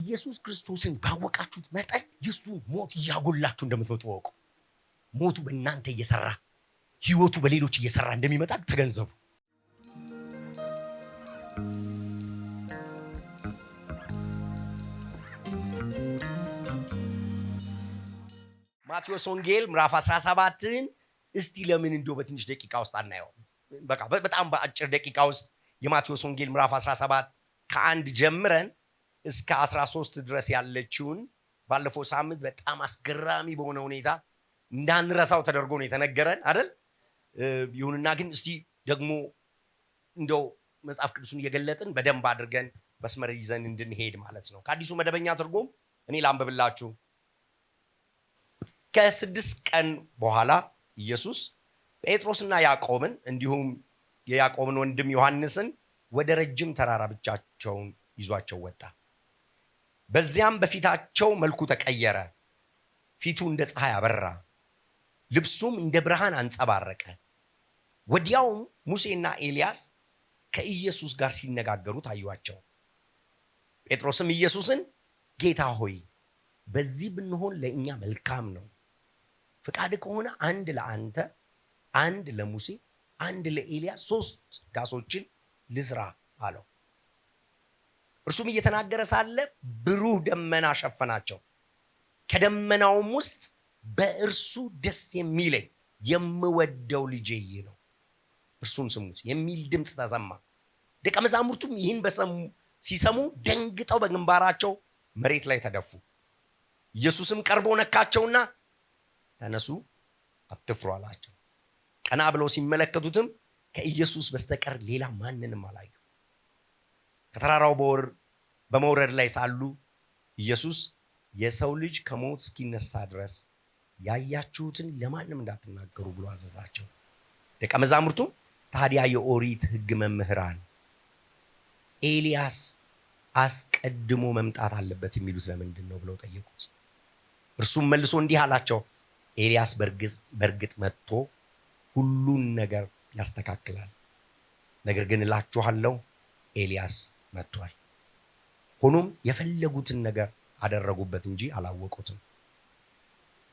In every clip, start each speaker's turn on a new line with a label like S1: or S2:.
S1: ኢየሱስ ክርስቶስን ባወቃችሁት መጠን የሱ ሞት ያጎላችሁ እንደምትወጡ ወቁ። ሞቱ በእናንተ እየሰራ ህይወቱ በሌሎች እየሰራ እንደሚመጣ ተገንዘቡ። ማቴዎስ ወንጌል ምዕራፍ 17ን እስቲ ለምን እንደው በትንሽ ደቂቃ ውስጥ አናየው? በቃ በጣም በአጭር ደቂቃ ውስጥ የማቴዎስ ወንጌል ምዕራፍ 17 ከ1 ጀምረን እስከ 13 ድረስ ያለችውን ባለፈው ሳምንት በጣም አስገራሚ በሆነ ሁኔታ እንዳንረሳው ተደርጎ ነው የተነገረን አይደል? ይሁንና ግን እስቲ ደግሞ እንደው መጽሐፍ ቅዱስን እየገለጥን በደንብ አድርገን መስመር ይዘን እንድንሄድ ማለት ነው። ከአዲሱ መደበኛ ትርጉም እኔ ላንብብላችሁ። ከ6 ቀን በኋላ ኢየሱስ ጴጥሮስና ያዕቆብን እንዲሁም የያዕቆብን ወንድም ዮሐንስን ወደ ረጅም ተራራ ብቻቸውን ይዟቸው ወጣ። በዚያም በፊታቸው መልኩ ተቀየረ፣ ፊቱ እንደ ፀሐይ አበራ፣ ልብሱም እንደ ብርሃን አንጸባረቀ። ወዲያውም ሙሴና ኤልያስ ከኢየሱስ ጋር ሲነጋገሩ ታዩአቸው። ጴጥሮስም ኢየሱስን ጌታ ሆይ በዚህ ብንሆን ለእኛ መልካም ነው። ፍቃድ ከሆነ አንድ ለአንተ፣ አንድ ለሙሴ፣ አንድ ለኤልያስ 3 ዳሶችን ልስራ አለው። እርሱም እየተናገረ ሳለ ብሩህ ደመና ሸፈናቸው። ከደመናውም ውስጥ በእርሱ ደስ የሚለኝ የምወደው ልጄ ይህ ነው፣ እርሱን ስሙት የሚል ድምፅ ተሰማ። ደቀ መዛሙርቱም ይህን ሲሰሙ ደንግጠው በግንባራቸው መሬት ላይ ተደፉ። ኢየሱስም ቀርቦ ነካቸውና ተነሱ፣ አትፍሩ አላቸው። ቀና ብለው ሲመለከቱትም ከኢየሱስ በስተቀር ሌላ ማንንም አላዩ። ከተራራው በመውረድ ላይ ሳሉ ኢየሱስ የሰው ልጅ ከሞት እስኪነሳ ድረስ ያያችሁትን ለማንም እንዳትናገሩ ብሎ አዘዛቸው። ደቀ መዛሙርቱም ታዲያ የኦሪት ሕግ መምህራን ኤልያስ አስቀድሞ መምጣት አለበት የሚሉት ለምንድን ነው ብለው ጠየቁት። እርሱም መልሶ እንዲህ አላቸው፣ ኤልያስ በእርግጥ መጥቶ ሁሉን ነገር ያስተካክላል። ነገር ግን እላችኋለሁ ኤልያስ መጥቷል፣ ሆኖም የፈለጉትን ነገር አደረጉበት እንጂ አላወቁትም።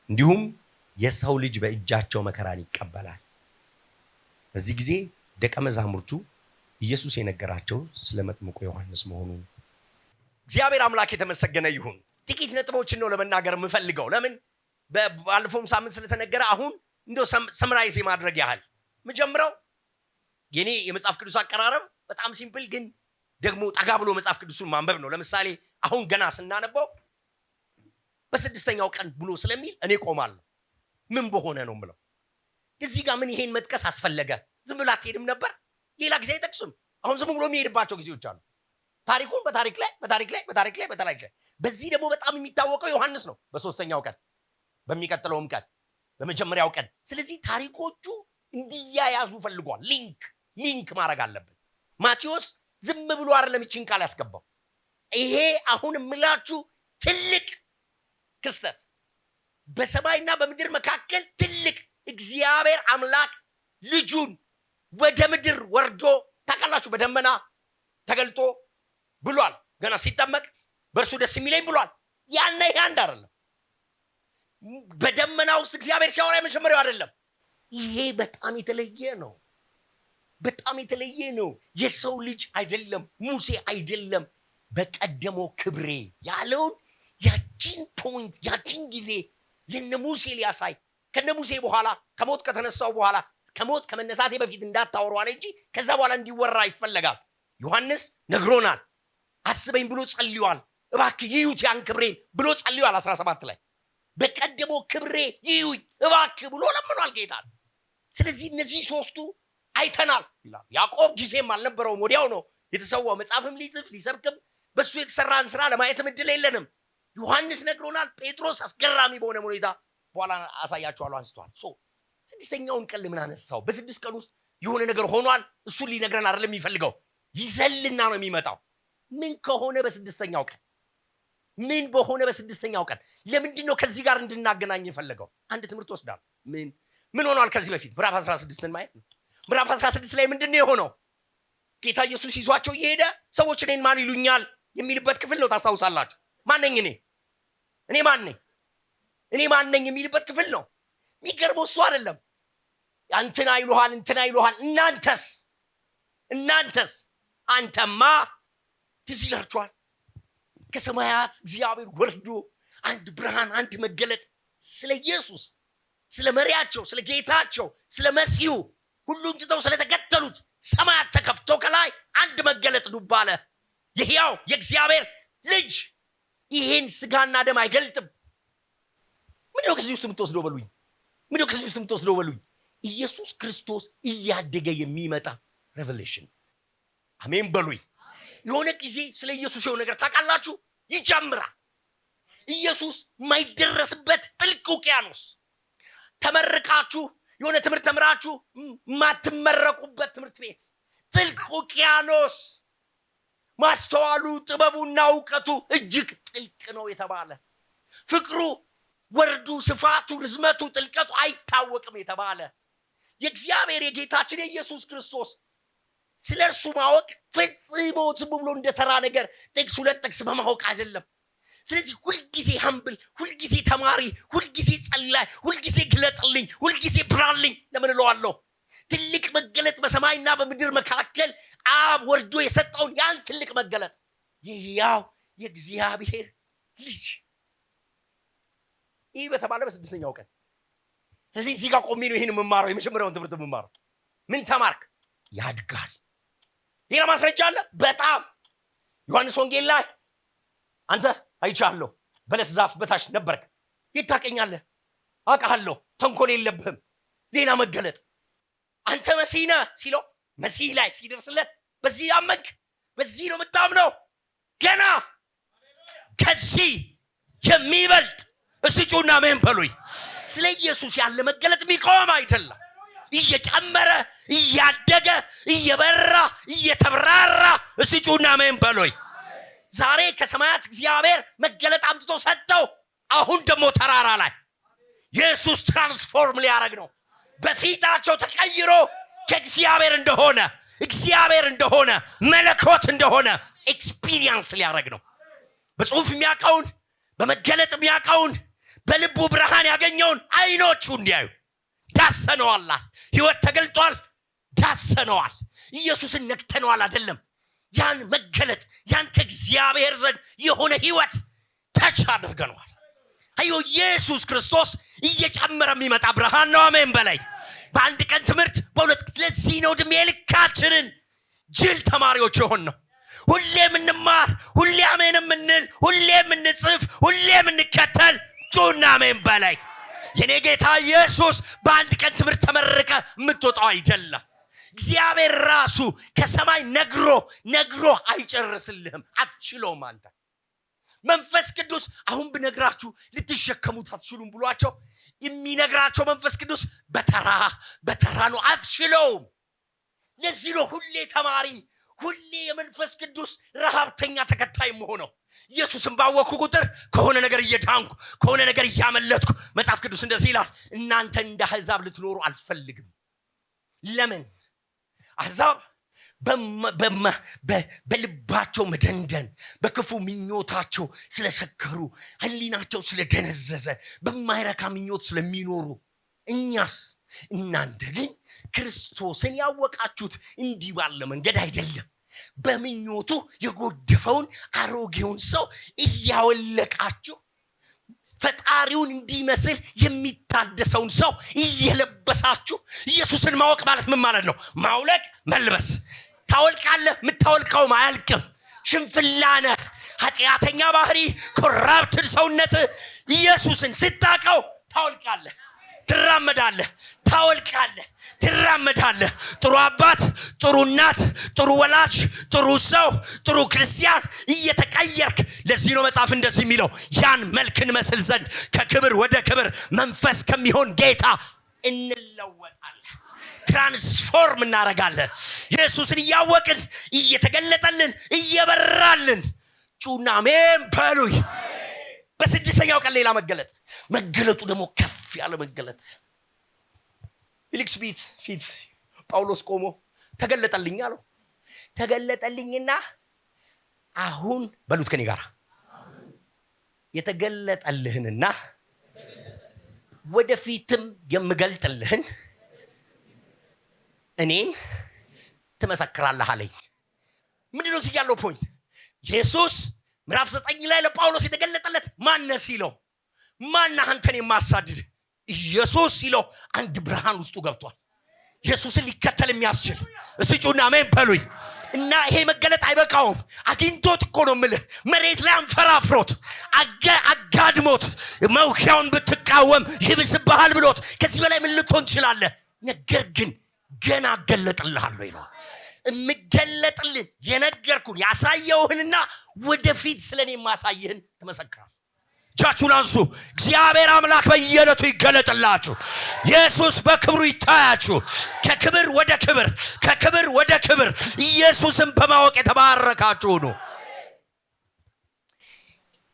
S1: እንዲሁም የሰው ልጅ በእጃቸው መከራን ይቀበላል። በዚህ ጊዜ ደቀ መዛሙርቱ ኢየሱስ የነገራቸው ስለ መጥምቁ ዮሐንስ መሆኑን። እግዚአብሔር አምላክ የተመሰገነ ይሁን። ጥቂት ነጥቦችን ነው ለመናገር የምፈልገው። ለምን ባለፈውም ሳምንት ስለተነገረ አሁን እንደው ሰምራይዝ ማድረግ ያህል መጀመሪያው የኔ የመጽሐፍ ቅዱስ አቀራረብ በጣም ሲምፕል ግን ደግሞ ጠጋ ብሎ መጽሐፍ ቅዱስን ማንበብ ነው። ለምሳሌ አሁን ገና ስናነበው በ6ኛው ቀን ብሎ ስለሚል እኔ ቆማለሁ። ምን በሆነ ነው የምለው? እዚህ ጋር ምን ይሄን መጥቀስ አስፈለገ? ዝም ብላ አትሄድም ነበር? ሌላ ጊዜ አይጠቅሱም። አሁን ዝም ብሎ የሚሄድባቸው ጊዜዎች አሉ። ታሪኩን በታሪክ ላይ በዚህ ደግሞ በጣም የሚታወቀው ዮሐንስ ነው። በ3ኛው ቀን፣ በሚቀጥለውም ቀን፣ በመጀመሪያው ቀን። ስለዚህ ታሪኮቹ እንዲያያዙ ፈልጓል። ሊንክ ማድረግ አለብን። ማቴዎስ ዝም ብሎ አይደለም ይችን ቃል ያስገባው። ይሄ አሁን የምላችሁ ትልቅ ክስተት በሰማይና በምድር መካከል ትልቅ እግዚአብሔር አምላክ ልጁን ወደ ምድር ወርዶ ታውቃላችሁ፣ በደመና ተገልጦ ብሏል። ገና ሲጠመቅ በእርሱ ደስ የሚለኝ ብሏል። ያና ይሄ አንድ አይደለም። በደመና ውስጥ እግዚአብሔር ሲያወራ የመጀመሪያው አይደለም። ይሄ በጣም የተለየ ነው። በጣም የተለየ ነው። የሰው ልጅ አይደለም፣ ሙሴ አይደለም። በቀደመው ክብሬ ያለውን ያቺን ፖይንት ያቺን ጊዜ ለነ ሙሴ ሊያሳይ ከነ ሙሴ በኋላ ከሞት ከተነሳው በኋላ ከሞት ከመነሳቴ በፊት እንዳታወሩ አለ እንጂ ከዛ በኋላ እንዲወራ ይፈለጋል። ዮሐንስ ነግሮናል። አስበኝ ብሎ ጸልዩዋል። እባክህ ይዩት ያን ክብሬን ብሎ ጸልዩዋል። 17 ላይ በቀደመው ክብሬ ይዩኝ እባክህ ብሎ ለምኗል ጌታ። ስለዚህ እነዚህ 3ቱ አይተናል ይላል። ያዕቆብ ጊዜም አልነበረውም፣ ወዲያው ነው የተሰዋው። መጽሐፍም ሊጽፍ ሊሰብክም በሱ የተሰራን ስራ ለማየትም እድል የለንም። ዮሐንስ ነግሮናል። ጴጥሮስ አስገራሚ በሆነ ሁኔታ በኋላ አሳያችኋለሁ አንስቷል። 6ኛውን ቀን ለምን አነሳው? በ6 ቀን ውስጥ የሆነ ነገር ሆኗል። እሱን ሊነግረን አይደለም የሚፈልገው፣ ይዘልና ነው የሚመጣው። ምን ከሆነ በ6ኛው ቀን ምን በሆነ በ6ኛው ቀን ለምንድን ነው ከዚህ ጋር እንድናገናኝ የፈለገው? አንድ ትምህርት ወስዳል። ምን ሆኗል ከዚህ በፊት? ምዕራፍ 16ን ማየት ነው። ምዕራፍ 16 ላይ ምንድን ነው የሆነው? ጌታ ኢየሱስ ይዟቸው እየሄደ ሰዎች እኔን ማን ይሉኛል የሚልበት ክፍል ነው። ታስታውሳላችሁ። ማነኝ እኔ ማነኝ የሚልበት ክፍል ነው። የሚገርመው እሱ አይደለም። እንትና ይሉሃል እናንተስ አንተማ ትዝ ይላችኋል ከሰማያት እግዚአብሔር ወርዶ አንድ ብርሃን አንድ መገለጥ ስለ ኢየሱስ ስለ መሪያቸው ስለ ጌታቸው ስለ መሲሁ ሁሉን ትተው ስለተከተሉት ሰማያት ተከፍቶ ከላይ አንድ መገለጥ ዱብ አለ። የሕያው የእግዚአብሔር ልጅ ይህን ስጋና ደም አይገልጥም። ምንድነው ከዚህ ውስጥ የምትወስደው በሉኝ? ኢየሱስ ክርስቶስ እያደገ የሚመጣ ሬቨሌሽን። አሜን በሉኝ። የሆነ ጊዜ ስለ ኢየሱስ የሆነ ነገር ታውቃላችሁ ይጀምራል። ኢየሱስ የማይደረስበት ጥልቅ ውቅያኖስ፣ ተመርቃችሁ የሆነ ትምህርት ተምራችሁ ማትመረቁበት ትምህርት ቤት ጥልቅ ውቅያኖስ፣ ማስተዋሉ ጥበቡና እውቀቱ እጅግ ጥልቅ ነው የተባለ፣ ፍቅሩ ወርዱ ስፋቱ ርዝመቱ ጥልቀቱ አይታወቅም የተባለ የእግዚአብሔር የጌታችን የኢየሱስ ክርስቶስ ስለ እርሱ ማወቅ ፈጽሞ ዝም ብሎ እንደተራ ነገር ጥቅስ ሁለት ጥቅስ በማወቅ አይደለም። ስለዚህ ሁልጊዜ ሀምብል፣ ሁልጊዜ ተማሪ፣ ሁልጊዜ ጸላይ፣ ሁልጊዜ ግለጥልኝ፣ ሁልጊዜ ብራልኝ ለምን እለዋለሁ? ትልቅ መገለጥ በሰማይና በምድር መካከል አብ ወርዶ የሰጠውን ያን ትልቅ መገለጥ የሕያው የእግዚአብሔር ልጅ ይህ በተባለ በስድስተኛው ቀን። ስለዚህ እዚህ ጋር ቆሜ ነው ይህን የምማረው፣ የመጀመሪያውን ትምህርት የምማረው። ምን ተማርክ? ያድጋል። ሌላ ማስረጃ አለ በጣም ዮሐንስ ወንጌል ላይ አንተ አይቻለሁ በለስ ዛፍ በታች ነበርክ፣ የት ታውቀኛለህ? አውቃለሁ፣ ተንኮል የለብህም። ሌላ መገለጥ አንተ መሲህ ነህ ሲለው መሲህ ላይ ሲደርስለት በዚህ አመንክ፣ በዚህ ነው የምታምነው፣ ገና ከዚህ የሚበልጥ እስጩና ምን በሉኝ። ስለ ኢየሱስ ያለ መገለጥ የሚቆም አይደለም። እየጨመረ እያደገ እየበራ እየተብራራ እስጩና ምን በሉኝ። ዛሬ ከሰማያት እግዚአብሔር መገለጥ አምጥቶ ሰጠው። አሁን ደግሞ ተራራ ላይ ኢየሱስ ትራንስፎርም ሊያደርግ ነው። በፊታቸው ተቀይሮ ከእግዚአብሔር እንደሆነ መለኮት እንደሆነ ኤክስፒሪየንስ ሊያደርግ ነው። በጽሁፍ የሚያውቀውን በመገለጥ የሚያውቀውን በልቡ ብርሃን ያገኘውን አይኖቹ እንዲያዩ ዳሰነዋል። ህይወት ተገልጧል፣ ዳሰነዋል። ኢየሱስን ነክተነዋል አይደለም፣ ያን መገለጥ ያን ከእግዚአብሔር ዘንድ የሆነ ህይወት ተች አድርገነዋል። አዮ ኢየሱስ ክርስቶስ እየጨመረ የሚመጣ ብርሃን ነው። አሜን በላይ። በአንድ ቀን ትምህርት በሁለት ለዚህ ነው ዕድሜ ልካችንን ጅል ተማሪዎች የሆን ነው። ሁሌ የምንማር፣ ሁሌ አሜን የምንል፣ ሁሌ የምንጽፍ፣ ሁሌ የምንከተል ጩና አሜን በላይ። የኔ ጌታ ኢየሱስ በአንድ ቀን ትምህርት ተመረቀ የምትወጣው አይደለም። እግዚአብሔር ራሱ ከሰማይ ነግሮ አይጨርስልህም፣ አትችለውም። አንተ መንፈስ ቅዱስ አሁን ብነግራችሁ ልትሸከሙት አትችሉም ብሏቸው የሚነግራቸው መንፈስ ቅዱስ በተራ ነው፣ አትችለውም። ለዚህ ነው ሁሌ ተማሪ፣ ሁሌ የመንፈስ ቅዱስ ረሃብተኛ ተከታይ መሆነው። ኢየሱስን ባወቅኩ ቁጥር ከሆነ ነገር እየዳንኩ ከሆነ ነገር እያመለጥኩ፣ መጽሐፍ ቅዱስ እንደዚህ ይላል፣ እናንተ እንደ አሕዛብ ልትኖሩ አልፈልግም። ለምን? አሕዛብ በልባቸው መደንደን፣ በክፉ ምኞታቸው ስለሰከሩ፣ ህሊናቸው ስለደነዘዘ፣ በማይረካ ምኞት ስለሚኖሩ፣ እኛስ እናንተ ግን ክርስቶስን ያወቃችሁት እንዲህ ባለ መንገድ አይደለም። በምኞቱ የጎደፈውን አሮጌውን ሰው እያወለቃችሁ ፈጣሪውን እንዲመስል የሚታደሰውን ሰው እየለበሳችሁ። ኢየሱስን ማወቅ ማለት ምን ማለት ነው? ማውለቅ፣ መልበስ። ታወልቃለህ፣ የምታወልቀውም አያልቅም። ሽንፍላነ ኃጢአተኛ ባህሪ፣ ኮራፕትድ ሰውነት ኢየሱስን ስታቀው ታወልቃለህ፣ ትራመዳለህ፣ ታወልቃለህ፣ ትራመዳለህ። ጥሩ አባት፣ ጥሩ እናት፣ ጥሩ ወላጅ፣ ጥሩ ሰው፣ ጥሩ ክርስቲያን እየተቀየርክ። ለዚህ ነው መጽሐፍ እንደዚህ የሚለው ያን መልክን መስል ዘንድ ከክብር ወደ ክብር መንፈስ ከሚሆን ጌታ እንለወጣለን፣ ትራንስፎርም እናደርጋለን። ኢየሱስን እያወቅን እየተገለጠልን እየበራልን ጩና አሜን በሉኝ። በስድስተኛው ቀን ሌላ መገለጡ ደግሞ ከፍ ያለ መገለጥ። ፊሊክስ ፊት ጳውሎስ ቆሞ ተገለጠልኝ አለው። ተገለጠልኝና አሁን በሉት ከኔ ጋር የተገለጠልህንና ወደፊትም የምገልጥልህን እኔን ትመሰክራለህ አለኝ። ምንድነው ሲያለው ፖይንት? ኢየሱስ ምዕራፍ 9 ላይ ለጳውሎስ የተገለጠለት ማነህ ሲለው፣ ማነህ አንተን የማሳድድ? ኢየሱስ ሲለው አንድ ብርሃን ውስጡ ገብቷል። ኢየሱስን ሊከተል የሚያስችል እስቲ ጩና አሜን በሉኝ። እና ይሄ መገለጥ አይበቃውም። አግኝቶት እኮ ነው የምልህ። መሬት ላይ አንፈራፍሮት አጋድሞት መውኪያውን ብትቃወም ይብስብሃል ብሎት ከዚህ በላይ ምን ልትሆን ትችላለህ? ነገር ግን ገና እገለጥልሃለሁ ይለዋል። እምገለጥልህ የነገርኩን ያሳየውህንና ወደፊት ስለኔ የማሳይህን ትመሰክራለህ። እጃችሁን አንሱ። እግዚአብሔር አምላክ በየዕለቱ ይገለጥላችሁ። ኢየሱስ በክብሩ ይታያችሁ። ከክብር ወደ ክብር፣ ከክብር ወደ ክብር ኢየሱስን በማወቅ የተባረካችሁ ነው።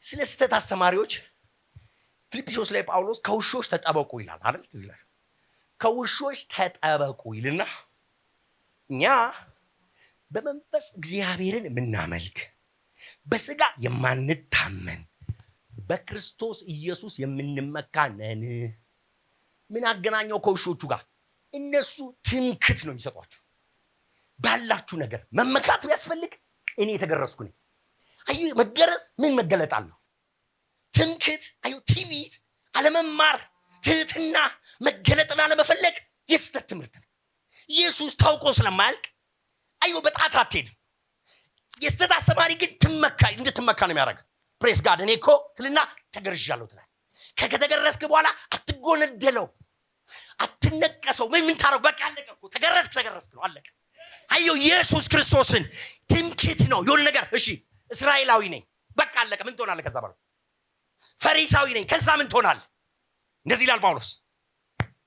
S1: ስለ ስህተት አስተማሪዎች ፊልጵስዩስ ላይ ጳውሎስ ከውሾች ተጠበቁ ይላል አይደል? ትዝ ይላል። ከውሾች ተጠበቁ ይልና እኛ በመንፈስ እግዚአብሔርን የምናመልክ በስጋ የማንታመን በክርስቶስ ኢየሱስ የምንመካ ነን። ምን አገናኘው ከውሾቹ ጋር? እነሱ ትምክት ነው የሚሰጧችሁ። ባላችሁ ነገር መመካት ቢያስፈልግ እኔ የተገረዝኩ ነኝ። አዩ መገረዝ ምን መገለጣለሁ? ትምክት፣ አዩ ትዕቢት፣ አለመማር፣ ትህትና፣ መገለጥና ለመፈለግ የስተት ትምህርት ነው። ኢየሱስ ታውቆ ስለማያልቅ አዩ በጣት አትሄድም። የስተት አስተማሪ ግን እንድትመካ ነው የሚያደርግ። ፕሬስ ጋድ እኔ እኮ ትልና ተገርዣለሁ ትላለህ። ከተገረዝክ በኋላ አትጎነደለው፣ አትነቀሰው። ምን ታረግ? በቃ አለቀ እኮ ተገረዝክ ነው አለቀ። አየው ኢየሱስ ክርስቶስን ትምክት ነው የሆነ ነገር። እሺ እስራኤላዊ ነኝ በቃ አለቀ። ምን ትሆናለህ? ከዛ በኋላ ፈሪሳዊ ነኝ ከዛ ምን ትሆናለህ? እንደዚህ ይላል ጳውሎስ።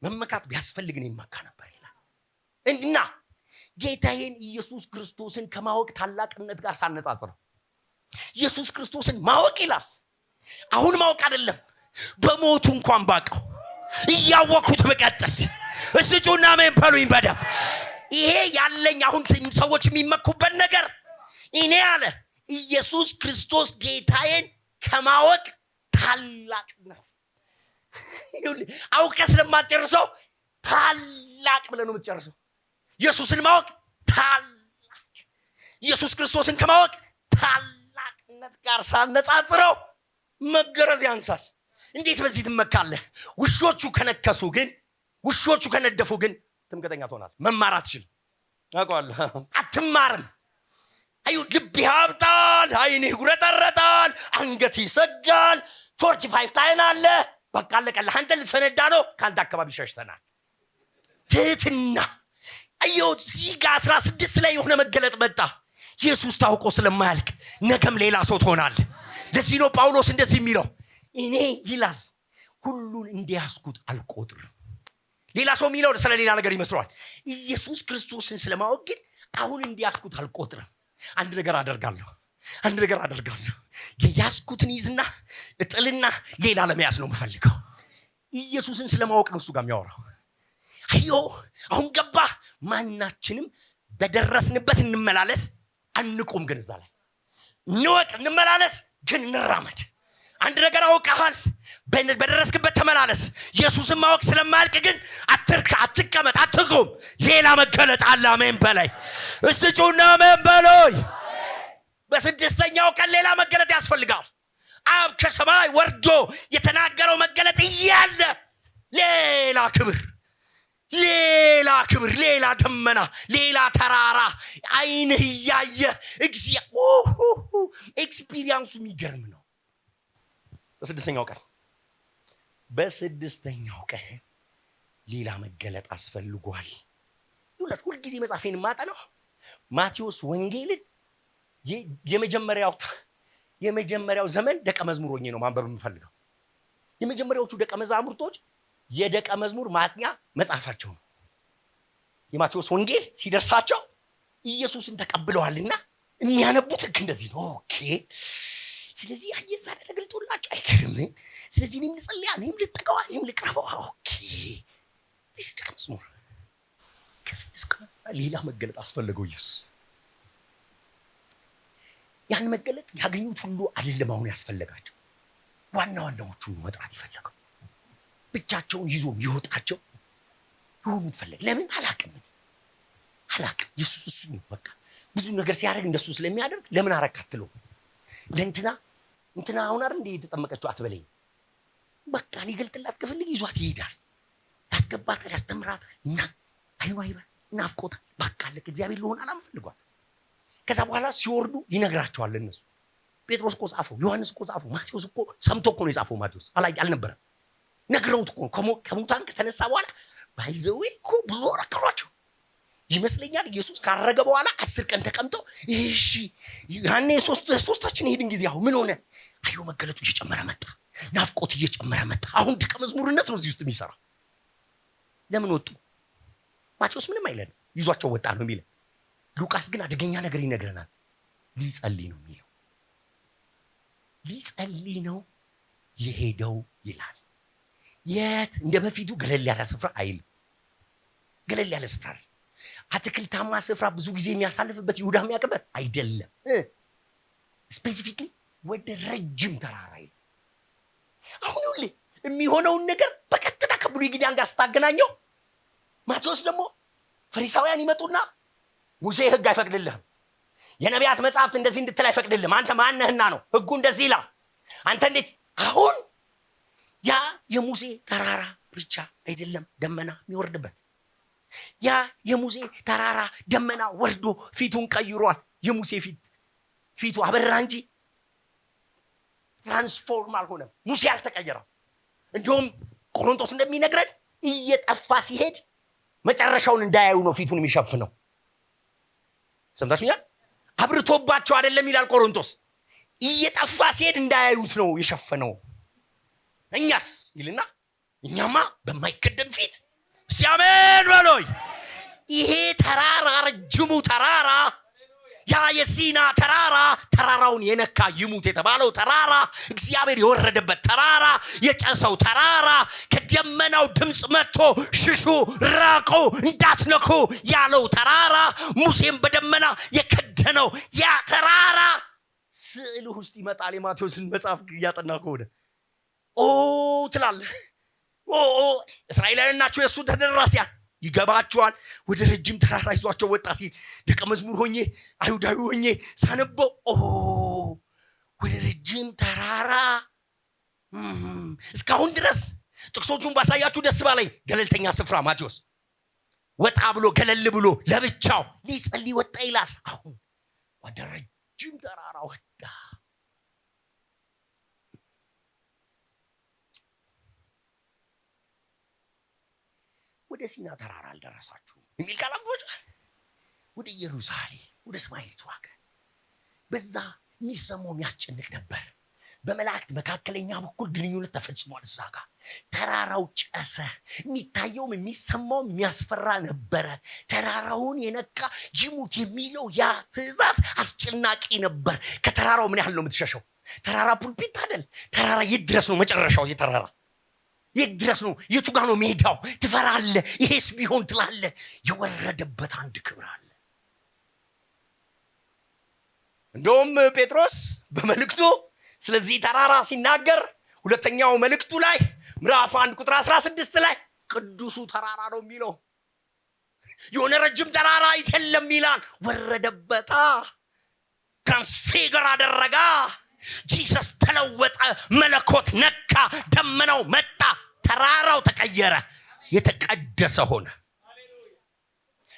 S1: መመካት ቢያስፈልግ ነው ይመካ ነበር ይላል። እና ጌታዬን ኢየሱስ ክርስቶስን ከማወቅ ታላቅነት ጋር ሳነጻጽረው ኢየሱስ ክርስቶስን ማወቅ ይላል። አሁን ማወቅ አይደለም፣ በሞቱ እንኳን ባቀው እያወቅሁት በቀጥል እስጩና አሜን በሉኝ በደም። ይሄ ያለኝ አሁን ሰዎች የሚመኩበት ነገር እኔ አለ ኢየሱስ ክርስቶስ ጌታዬን ከማወቅ ታላቅነት አውቀህ ስለማትጨርሰው ታላቅ ብለህ ነው የምትጨርሰው። ኢየሱስን ማወቅ ታላቅ፣ ኢየሱስ ክርስቶስን ከማወቅ ታላቅነት ጋር ሳነጻጽረው መገረዝ ያንሳል። እንዴት በዚህ ትመካለህ? ውሾቹ ከነከሱ ግን፣ ውሾቹ ከነደፉ ግን ትምክህተኛ ትሆናለህ። መማር አትችልም። አውቀዋለሁ። አትማርም። አዩ ልብ ያብጣል፣ አይንህ ይጉረጠረጣል፣ አንገት ይሰጋል፣ 45 ታይናለህ። በቃ አለቀልህ። አንተ ልትፈነዳ ነው። ከአንተ አካባቢ ሸሽተናል። ትህትና አዩ እዚህ ጋር 16 ላይ የሆነ መገለጥ መጣ። ኢየሱስ ታውቆ ስለማያልቅ ነገም ሌላ ሰው ትሆናለህ። ለዚህ ነው ጳውሎስ እንደዚህ የሚለው እኔ ይላል ሁሉን እንዲያስኩት አልቆጥርም። ሌላ ሰው የሚለው ስለ ሌላ ነገር ይመስለዋል። ኢየሱስ ክርስቶስን ስለማወቅ ግን አሁን እንዲያስኩት አልቆጥርም። አንድ ነገር አደርጋለሁ። የያዝኩትን ይዝና እጥልና ሌላ ለመያዝ ነው የምፈልገው። ኢየሱስን ስለማወቅ ነው እሱ ጋር የሚያወራው። አዮ አሁን ገባ። ማናችንም በደረስንበት እንመላለስ፣ አንቁም። ግን እዛ ላይ እንወቅ፣ እንመላለስ፣ ግን እንራመድ። አንድ ነገር አውቀሃል፣ በደረስክበት ተመላለስ። ኢየሱስን ማወቅ ስለማያልቅ ግን አትቀመጥ፣ አትቁም። ሌላ መገለጥ አለ። አሜን በላይ እስቲ ጩና አሜን በላይ። በስድስተኛው ቀን ሌላ መገለጥ ያስፈልጋል። አብ ከሰማይ ወርዶ የተናገረው መገለጥ እያለ ሌላ ክብር፣ ሌላ ደመና፣ ሌላ ተራራ አይንህ እያየ ኤክስፒሪየንሱ የሚገርም ነው። በስድስተኛው ቀን ሌላ መገለጥ አስፈልጓል። ሁልጊዜ መጽሐፌን ማጠናው ማቴዎስ ወንጌልን የመጀመሪያው ዘመን ደቀ መዝሙር ሆኜ ነው ማንበብ የምፈልገው። የመጀመሪያዎቹ ደቀ መዛሙርቶች የደቀ መዝሙር ማጥኛ መጽሐፋቸው ነው። የማቴዎስ ወንጌል ሲደርሳቸው ኢየሱስን ተቀብለዋልና የሚያነቡት ልክ እንደዚህ ነው። ኦኬ ስለዚህ አየዛ ተገልጦላቸው አይገርምም። ስለዚህ እኔም ልጸልያ፣ እኔም ልጠቀዋ፣ እኔም ልቅረበዋ። ኦኬ እዚህ ደቀ መዝሙር ከስድስት ቀን ሌላ መገለጥ አስፈለገው ኢየሱስ። ያን መገለጥ ያገኙት ሁሉ አይደለም አሁን ያስፈልጋቸው። ዋና ዋናዎቹን መጥራት ይፈለገው። ብቻቸውን ይዞ ይወጣቸው የሆኑት ፈለግ። ለምን አላቅም ኢየሱስ እሱ ነው። በቃ ብዙ ነገር ሲያደርግ እንደሱ ስለሚያደርግ ለምን አረካትለው ለእንትና አሁን አይደል እንደ የተጠመቀችው አትበለኝ። በቃ ሊገልጥላት ከፈልግ ይዟት ይሄዳል፣ ያስገባታል፣ ያስተምራታል እና አይኗ ይባል ናፍቆታል። በቃ ለክ እግዚአብሔር ለሆነ አላማ ፈልጓል። ከዛ በኋላ ሲወርዱ ይነግራቸዋል። እነሱ ጴጥሮስ እኮ ጻፈው፣ ዮሐንስ እኮ ጻፈው፣ ማቴዎስ እኮ ሰምቶ እኮ ነው የጻፈው። ማቴዎስ አልነበረም፣ ነግረውት እኮ ከሙታን ከተነሳ በኋላ ባይዘዌ እኮ ብሎ ረከሯቸው ይመስለኛል። ኢየሱስ ካረገ በኋላ 10 ቀን ተቀምጠው እሺ ያኔ ሶስታችን ሄድን ጊዜ አሁን ምን ሆነ? አዩ መገለጡ እየጨመረ መጣ፣ ናፍቆት እየጨመረ መጣ። አሁን ደቀ መዝሙርነት ነው እዚህ ውስጥ የሚሰራው። ለምን ወጡ? ማቴዎስ ምንም አይለን፣ ይዟቸው ወጣ ነው የሚለው። ሉቃስ ግን አደገኛ ነገር ይነግረናል። ሊጸልይ ነው የሚለው። ሊጸልይ ነው የሄደው ይላል። የት? እንደ በፊቱ ገለል ያለ ስፍራ አይልም። ገለል ያለ ስፍራ አይደል፣ አትክልታማ ስፍራ ብዙ ጊዜ የሚያሳልፍበት ይሁዳ የሚያውቅበት አይደለም። ስፔሲፊክሊ ወደ ረጅም ተራራ ይል። አሁን ሁሌ የሚሆነውን ነገር በቀጥታ ከብሉይ ኪዳን ጋር ስታገናኘው፣ ማቴዎስ ደግሞ ፈሪሳውያን ይመጡና ሙሴ ሕግ አይፈቅድልህም፣ የነቢያት መጽሐፍት እንደዚህ እንድትል አይፈቅድልህም፣ አንተ ማነህና ነው ሕጉ እንደዚህ ይላል፣ አንተ እንዴት? አሁን ያ የሙሴ ተራራ ብቻ አይደለም ደመና የሚወርድበት። ያ የሙሴ ተራራ ደመና ወርዶ ፊቱን ቀይሯል። የሙሴ ፊቱ አበራ እንጂ ትራንስፎርም አልሆነም። ሙሴ አልተቀየረም። እንዲሁም ቆሮንቶስ እንደሚነግረን እየጠፋ ሲሄድ መጨረሻውን እንዳያዩ ነው ፊቱን የሚሸፍነው። ሰምታችሁኛል? አብርቶባቸው አይደለም ይላል ቆሮንቶስ። እየጠፋ ሲሄድ እንዳያዩት ነው የሸፈነው። እኛስ ይልና እኛማ በማይከደን ፊት ሲያመን በሎይ ይሄ ተራራ ረጅሙ ተራራ ያ የሲና ተራራውን የነካ ይሙት የተባለው ተራራ፣ እግዚአብሔር የወረደበት ተራራ፣ የጨሰው ተራራ፣ ከደመናው ድምፅ መጥቶ ሽሹ ራቁ እንዳትነኩ ያለው ተራራ፣ ሙሴም በደመና የከደነው ያ ተራራ ስዕል ውስጥ ይመጣል። የማቴዎስን መጽሐፍ እያጠና ከሆነ ትላለህ። እስራኤላውያን ናቸው የእሱ ተደራሲያን፣ ይገባቸዋል። ወደ ረጅም ተራራ ይዟቸው ወጣ ሲል ደቀ መዝሙር ሆኜ አይሁዳዊ ሆኜ ሳነበው ወደ ረጅም ተራራ እስካሁን ድረስ ጥቅሶቹን ባሳያችሁ ደስ ባለኝ። ገለልተኛ ስፍራ ማቴዎስ ወጣ ብሎ ገለል ብሎ ለብቻው ሊጸልይ ወጣ ይላል። አሁን ወደ ረጅም ተራራ ወጣ። ወደ ሲና ተራራ አልደረሳችሁም የሚል ቃል አብሮጫል። ወደ ኢየሩሳሌም ወደ ሰማያዊቱ ሀገር በዛ የሚሰማው የሚያስጨንቅ ነበር። በመላእክት መካከለኛ በኩል ግንኙነት ተፈጽሟል። እዛ ጋር ተራራው ጨሰ። የሚታየውም የሚሰማውም የሚያስፈራ ነበረ። ተራራውን የነካ ይሙት የሚለው ያ ትእዛዝ አስጨናቂ ነበር። ከተራራው ምን ያህል ነው የምትሸሸው? ተራራ ፑልፒት አይደል? ተራራ የት ድረስ ነው መጨረሻው? የተራራ የት ድረስ ነው? የቱ ጋር ነው ሜዳው? ትፈራለህ። ይሄስ ቢሆን ትላለህ። የወረደበት አንድ ክብር አለ። እንደውም ጴጥሮስ በመልእክቱ ስለዚህ ተራራ ሲናገር ሁለተኛው መልእክቱ ላይ ምዕራፍ 1 ቁጥር 16 ላይ ቅዱሱ ተራራ ነው የሚለው። የሆነ ረጅም ተራራ አይደለም ይላል። ወረደበታ፣ ትራንስፊገር አደረጋ። ጂሰስ ተለወጠ፣ መለኮት ነካ፣ ደመናው መጣ፣ ተራራው ተቀየረ፣ የተቀደሰ ሆነ።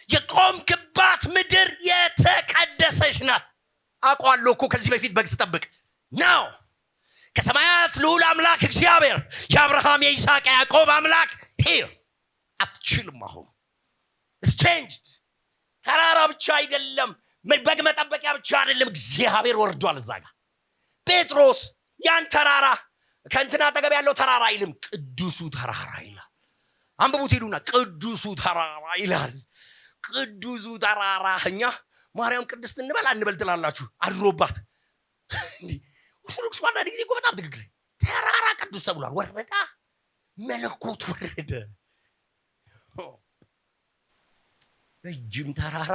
S1: የቆምክባት ምድር የተቀደሰች ናት። አውቃለሁ እኮ ከዚህ በፊት በግ ስጠብቅ ነው። ከሰማያት ልዑል አምላክ እግዚአብሔር የአብርሃም የይስሐቅ ያዕቆብ አምላክ ሄር አትችልም። አሁን changed። ተራራ ብቻ አይደለም፣ በግ መጠበቂያ ብቻ አይደለም፣ እግዚአብሔር ወርዷል እዛ ጋር። ጴጥሮስ ያን ተራራ ከእንትና አጠገብ ያለው ተራራ አይልም፣ ቅዱሱ ተራራ ይላል። አንብቡት ሄዱና ቅዱሱ ተራራ ይላል። ቅዱሱ ተራራ። እኛ ማርያም ቅድስት እንበል አንበል ትላላችሁ አድሮባት። ኦርቶዶክስ ዋና ጊዜ እኮ በጣም ትክክል። ተራራ ቅዱስ ተብሏል። ወረዳ መለኮት ወረደ። ረጅም ተራራ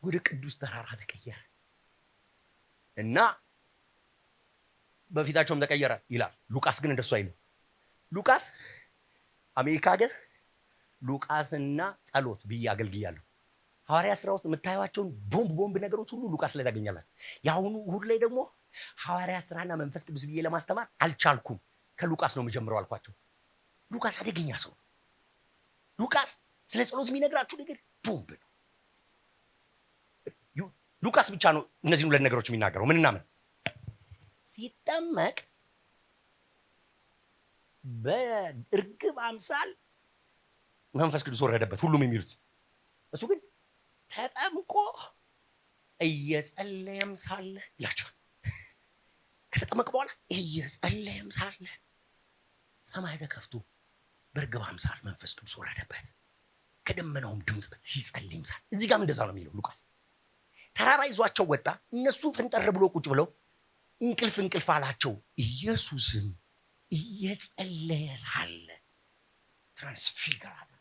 S1: ወደ ቅዱስ ተራራ ተቀየረ እና በፊታቸውም ተቀየረ ይላል። ሉቃስ ግን እንደሱ አይልም። ሉቃስ አሜሪካ ሀገር ሉቃስና ጸሎት ብዬ አገልግያለሁ። ሐዋርያ ሥራ ውስጥ የምታዩዋቸውን ቦምብ ነገሮች ሁሉ ሉቃስ ላይ ታገኛላችሁ። የአሁኑ እሑድ ላይ ደግሞ ሐዋርያ ሥራና መንፈስ ቅዱስ ብዬ ለማስተማር አልቻልኩም፣ ከሉቃስ ነው የምጀምረው አልኳቸው። ሉቃስ አደገኛ ሰው ነው። ሉቃስ ስለ ጸሎት የሚነግራችሁ ነገር ቦምብ ነው። ሉቃስ ብቻ ነው እነዚህን ሁለት ነገሮች የሚናገረው። ምንና ምን? ሲጠመቅ በእርግብ አምሳል መንፈስ ቅዱስ ወረደበት ሁሉም የሚሉት፣ እሱ ግን ተጠምቆ እየጸለየም ሳለ ይላቸዋል። ከተጠመቀ በኋላ እየጸለየም ሳለ ሰማይ ተከፍቶ በእርግብ አምሳል መንፈስ ቅዱስ ወረደበት፣ ከደመናውም ድምፅ ሲጸልይም ሳለ። እዚህ ጋርም እንደዛ ነው የሚለው ሉቃስ። ተራራ ይዟቸው ወጣ። እነሱ ፈንጠር ብሎ ቁጭ ብለው እንቅልፍ አላቸው። ኢየሱስም እየጸለየ ሳለ ትራንስፊገር አደረገ።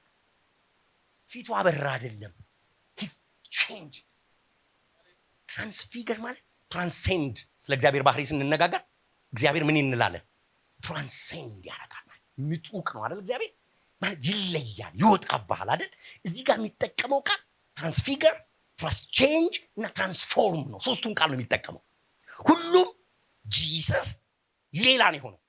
S1: ፊቱ አበራ አይደለም፣ ቼንጅ። ትራንስፊገር ማለት ትራንሴንድ። ስለ እግዚአብሔር ባህሪ ስንነጋገር እግዚአብሔር ምን እንላለን? ትራንሴንድ ያደርጋል ማለት ምጡቅ ነው አይደል? እግዚአብሔር ማለት ይለያል፣ ይወጣብሃል አይደል? እዚህ ጋር የሚጠቀመው ቃል ትራንስፊገር፣ ትራንስቼንጅ እና ትራንስፎርም ነው። ሶስቱን ቃል ነው የሚጠቀመው። ሁሉም ጂሰስ ሌላ ነው የሆነው።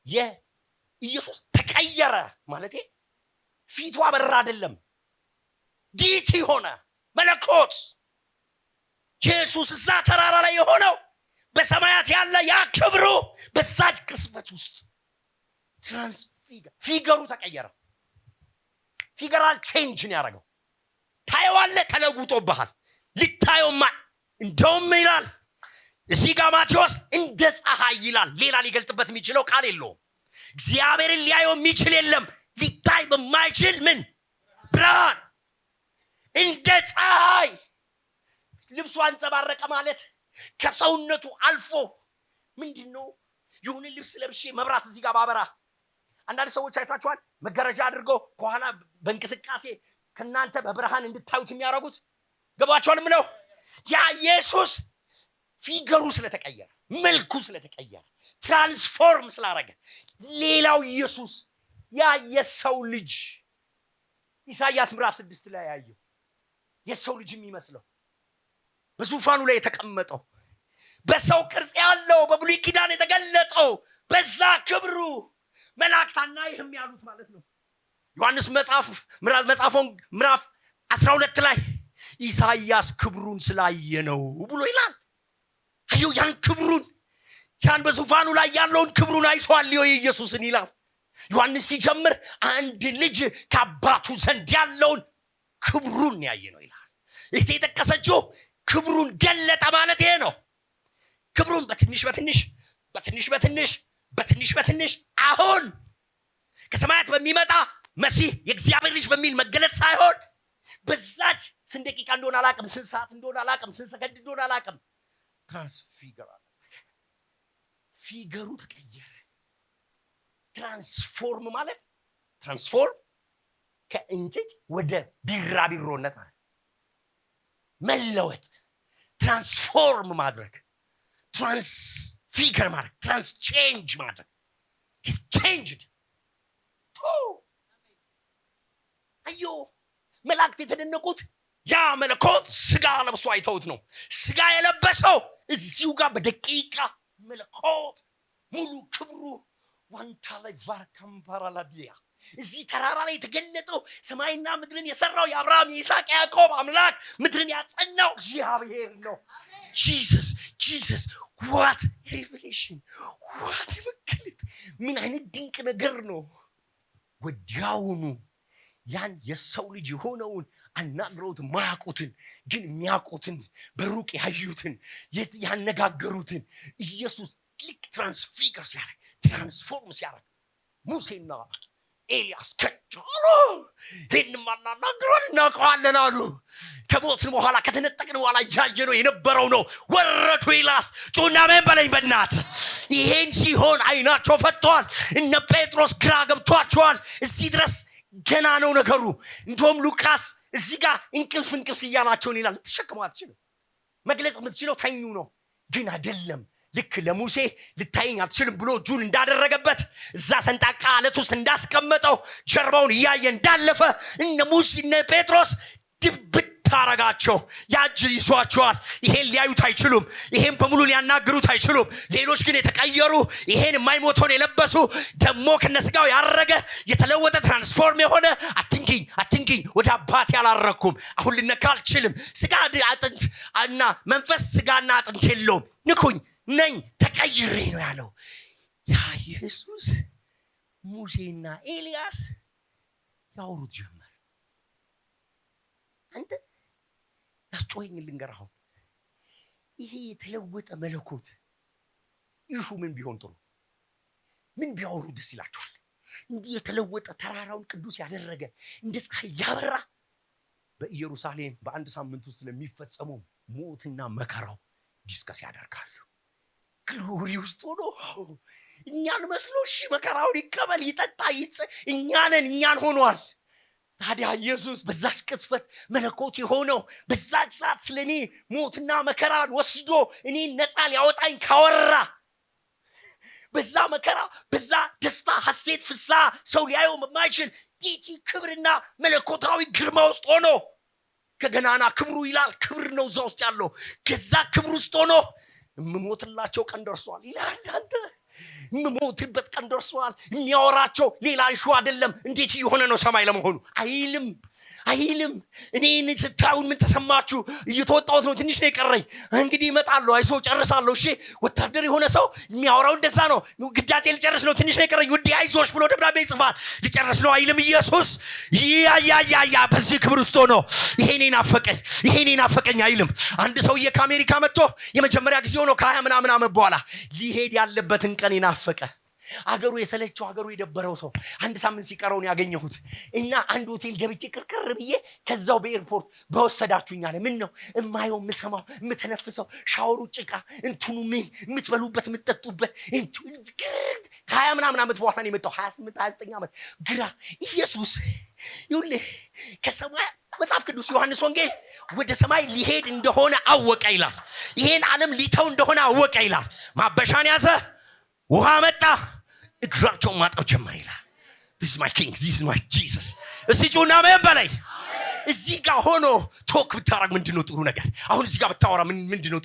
S1: የኢየሱስ ተቀየረ ማለት ፊቱ አበራ አይደለም፣ ዲቲ ሆነ መለኮት። ኢየሱስ እዛ ተራራ ላይ የሆነው በሰማያት ያለ ያ ክብሩ በዛች ቅስበት ውስጥ ፊገሩ ተቀየረ። ፊገራል ቼንጅ ነው ያደረገው። ታየዋለህ፣ ተለውጦብሃል። ልታየውማ እንደውም ይላል እዚህ ጋር ማቴዎስ እንደ ፀሐይ ይላል። ሌላ ሊገልጥበት የሚችለው ቃል የለውም። እግዚአብሔርን ሊያየው የሚችል የለም። ሊታይ በማይችል ምን ብርሃን እንደ ፀሐይ ልብሱ አንጸባረቀ ማለት ከሰውነቱ አልፎ ምንድነው? የሆነ ልብስ ለብሼ መብራት እዚህ ጋር ባበራ፣ አንዳንድ ሰዎች አይታችኋል፣ መጋረጃ አድርገው ከኋላ በእንቅስቃሴ ከናንተ በብርሃን እንድታዩት የሚያደርጉት ገባችኋል? ምለው ያ ኢየሱስ ፊገሩ ስለተቀየረ፣ መልኩ ስለተቀየረ፣ ትራንስፎርም ስላደረገ ሌላው ኢየሱስ ያ የሰው ልጅ ኢሳይያስ ምዕራፍ 6 ላይ ያየው የሰው ልጅ የሚመስለው በዙፋኑ ላይ የተቀመጠው በሰው ቅርጽ ያለው በብሉይ ኪዳን የተገለጠው በዛ ክብሩ መላእክት አናይህም ያሉት ማለት ነው። ዮሐንስ መጽሐፎን ምዕራፍ 12 ላይ ኢሳይያስ ክብሩን ስላየነው ብሎ ይላል። አየው ያን ክብሩን፣ ያን በዙፋኑ ላይ ያለውን ክብሩን አይቷል ኢየሱስን ይላል። ዮሐንስ ሲጀምር አንድ ልጅ ከአባቱ ዘንድ ያለውን ክብሩን ያየ ነው ይላል። ይሄ የጠቀሰችው ክብሩን ገለጠ ማለት ይሄ ነው። ክብሩን በትንሽ አሁን ከሰማያት በሚመጣ መሲህ የእግዚአብሔር ልጅ በሚል መገለጥ ሳይሆን በዛች ስንት ደቂቃ እንደሆነ አላቅም፣ ስንት ሰዓት እንደሆነ አላቅም፣ ስንት ሰከንድ እንደሆነ አላቅም፣ ትራንስፊገር አደረገ። ፊገሩ ተቀየረ። ትራንስፎርም ማለት ትራንስፎርም ከእንጭጭ ወደ ቢራቢሮነት ማለት መለወጥ፣ ትራንስፎርም ማድረግ፣ ትራንስፊገር ማድረግ፣ ትራንስቼንጅ ማድረግ። ሂስ ቼንጅድ። አዮ መላእክት የተደነቁት ያ መለኮት ስጋ ለብሶ አይተውት ነው። ስጋ የለበሰው እዚሁ ጋር በደቂቃ መለኮት ሙሉ ክብሩ ዋንታ ላይ ቫርካምፓራላዲያ እዚህ ተራራ ላይ የተገለጠው ሰማይና ምድርን የሰራው የአብርሃም የይስሐቅ ያዕቆብ አምላክ ምድርን ያጸናው እግዚአብሔር ነው። ጂሰስ ዋት ሬቨሌሽን፣ ዋት መገለጥ! ምን አይነት ድንቅ ነገር ነው! ወዲያውኑ ያን የሰው ልጅ የሆነውን አናግረውት ማያውቁትን ግን የሚያውቁትን በሩቅ ያዩትን ያነጋገሩትን ኢየሱስ ልክ ትራንስፊገር ሲያደርግ ትራንስፎርም ሲያደርግ ሙሴና ኤልያስ ከቻሉ ይህን ማናናግረን እናውቀዋለን አሉ። ከሞትን በኋላ ከተነጠቅን በኋላ እያየነው የነበረው ነው። ወረዱ ይላል። ጩና ምን በለኝ በእናት። ይሄን ሲሆን አይናቸው ፈጥተዋል። እነ ጴጥሮስ ግራ ገብቷቸዋል። እዚህ ድረስ ገና ነው ነገሩ። እንደውም ሉቃስ እዚህ ጋር እንቅልፍ እያላቸውን ይላል። ልትሸክመው አትችልም። መግለጽ የምትችለው ተኙ ነው። ግን አይደለም። ልክ ለሙሴ ልታየኝ አትችልም ብሎ እጁን እንዳደረገበት እዛ ሰንጣቃ አለት ውስጥ እንዳስቀመጠው ጀርባውን እያየ እንዳለፈ እነ ሙሴ እነ ጴጥሮስ ድብት ታረጋቸው። ያጅ ይዟቸዋል። ይሄን ሊያዩት አይችሉም። ይሄን በሙሉ ሊያናግሩት አይችሉም። ሌሎች ግን የተቀየሩ ይሄን የማይሞተውን የለበሱ ደግሞ ከነስጋው ያረገ የተለወጠ ትራንስፎርም የሆነ አትንኪኝ ወደ አባት ያላረኩም አሁን ልነካ አልችልም። ስጋ አጥንት እና መንፈስ ስጋና አጥንት የለውም። ንኩኝ ነኝ ተቀይሬ ነው ያለው። ያ ኢየሱስ ሙሴና ኤልያስ ያወሩት ጀመር። አንተ ያስጮኸኝ ልንገር፣ አሁን ይሄ የተለወጠ መለኮት ይሹ ምን ቢሆን ጥሩ? ምን ቢያወሩ ደስ ይላችኋል? እንዲህ የተለወጠ ተራራውን ቅዱስ ያደረገ እንደ ፀሐይ ያበራ በኢየሩሳሌም በአንድ ሳምንት ውስጥ ስለሚፈጸመው ሞትና መከራው ዲስከስ ያደርጋሉ። ግሎሪ ውስጥ ሆኖ እኛን መስሎ መከራውን ይቀበል ይጠጣ እኛን ሆኗል። ታዲያ ኢየሱስ በዛች ቅጽበት መለኮት የሆነው በዛች ሰዓት ስለኔ ሞትና መከራን ወስዶ እኔን ነፃ ሊያወጣኝ ካወራ በዛ መከራ በዛ ደስታ ሐሴት ፍሳ ሰው ሊያየው የማይችል ጌቲ ክብርና መለኮታዊ ግርማ ውስጥ ሆኖ ከገናና ክብሩ ይላል ክብር ነው እዛ ውስጥ ያለው ከዛ ክብር ውስጥ ሆኖ የምሞትላቸው ቀን ደርሷል ይላል። አንተ የምሞትበት ቀን ደርሷል። የሚያወራቸው ሌላ ኢሹ አይደለም። እንዴት የሆነ ነው ሰማይ ለመሆኑ አይልም። እኔን ስታዩን ምን ተሰማችሁ? እየተወጣሁት ነው፣ ትንሽ ነው የቀረኝ፣ እንግዲህ እመጣለሁ፣ አይዞህ ጨርሳለሁ። እሺ ወታደር የሆነ ሰው የሚያወራው እንደዛ ነው። ግዳጄ ልጨርስ ነው፣ ትንሽ ነው የቀረኝ ውዴ አይዞሽ ብሎ ደብዳቤ ይጽፋል። ልጨርስ ነው አይልም ኢየሱስ። ያ በዚህ ክብር ውስጥ ሆኖ ይሄኔን አፈቀኝ አይልም። አንድ ሰውዬ ከአሜሪካ መጥቶ የመጀመሪያ ጊዜ ሆኖ ከ20 ምናምን ዓመት በኋላ ሊሄድ ያለበትን ቀን ይናፈቀ አገሩ የሰለቸው አገሩ የደበረው ሰው አንድ ሳምንት ሲቀረውን ያገኘሁት እና አንድ ሆቴል ገብቼ ቅርቅር ብዬ ከዛው በኤርፖርት በወሰዳችሁኝ አለ። ምን ነው እማየው የምሰማው የምተነፍሰው ሻወሩ ጭቃ እንትኑ ምን የምትበሉበት የምትጠጡበት ከ20 ምናምን ዓመት በኋላ ነው የመጣው 28 29 ዓመት ግራ ኢየሱስ ይኸውልህ ከሰማይ መጽሐፍ ቅዱስ ዮሐንስ ወንጌል ወደ ሰማይ ሊሄድ እንደሆነ አወቀ ይላል። ይሄን ዓለም ሊተው እንደሆነ አወቀ ይላል። ማበሻን ያዘ፣ ውሃ መጣ፣ እግራቸውን ማጠብ ጀመረ ይላል። this is my king, this is my Jesus። እስቲ ጩና ምን በላይ እዚህ ጋር ሆኖ ቶክ ብታረግ ምንድነው ጥሩ ነገር? አሁን እዚህ ጋር ብታወራ ምንድነው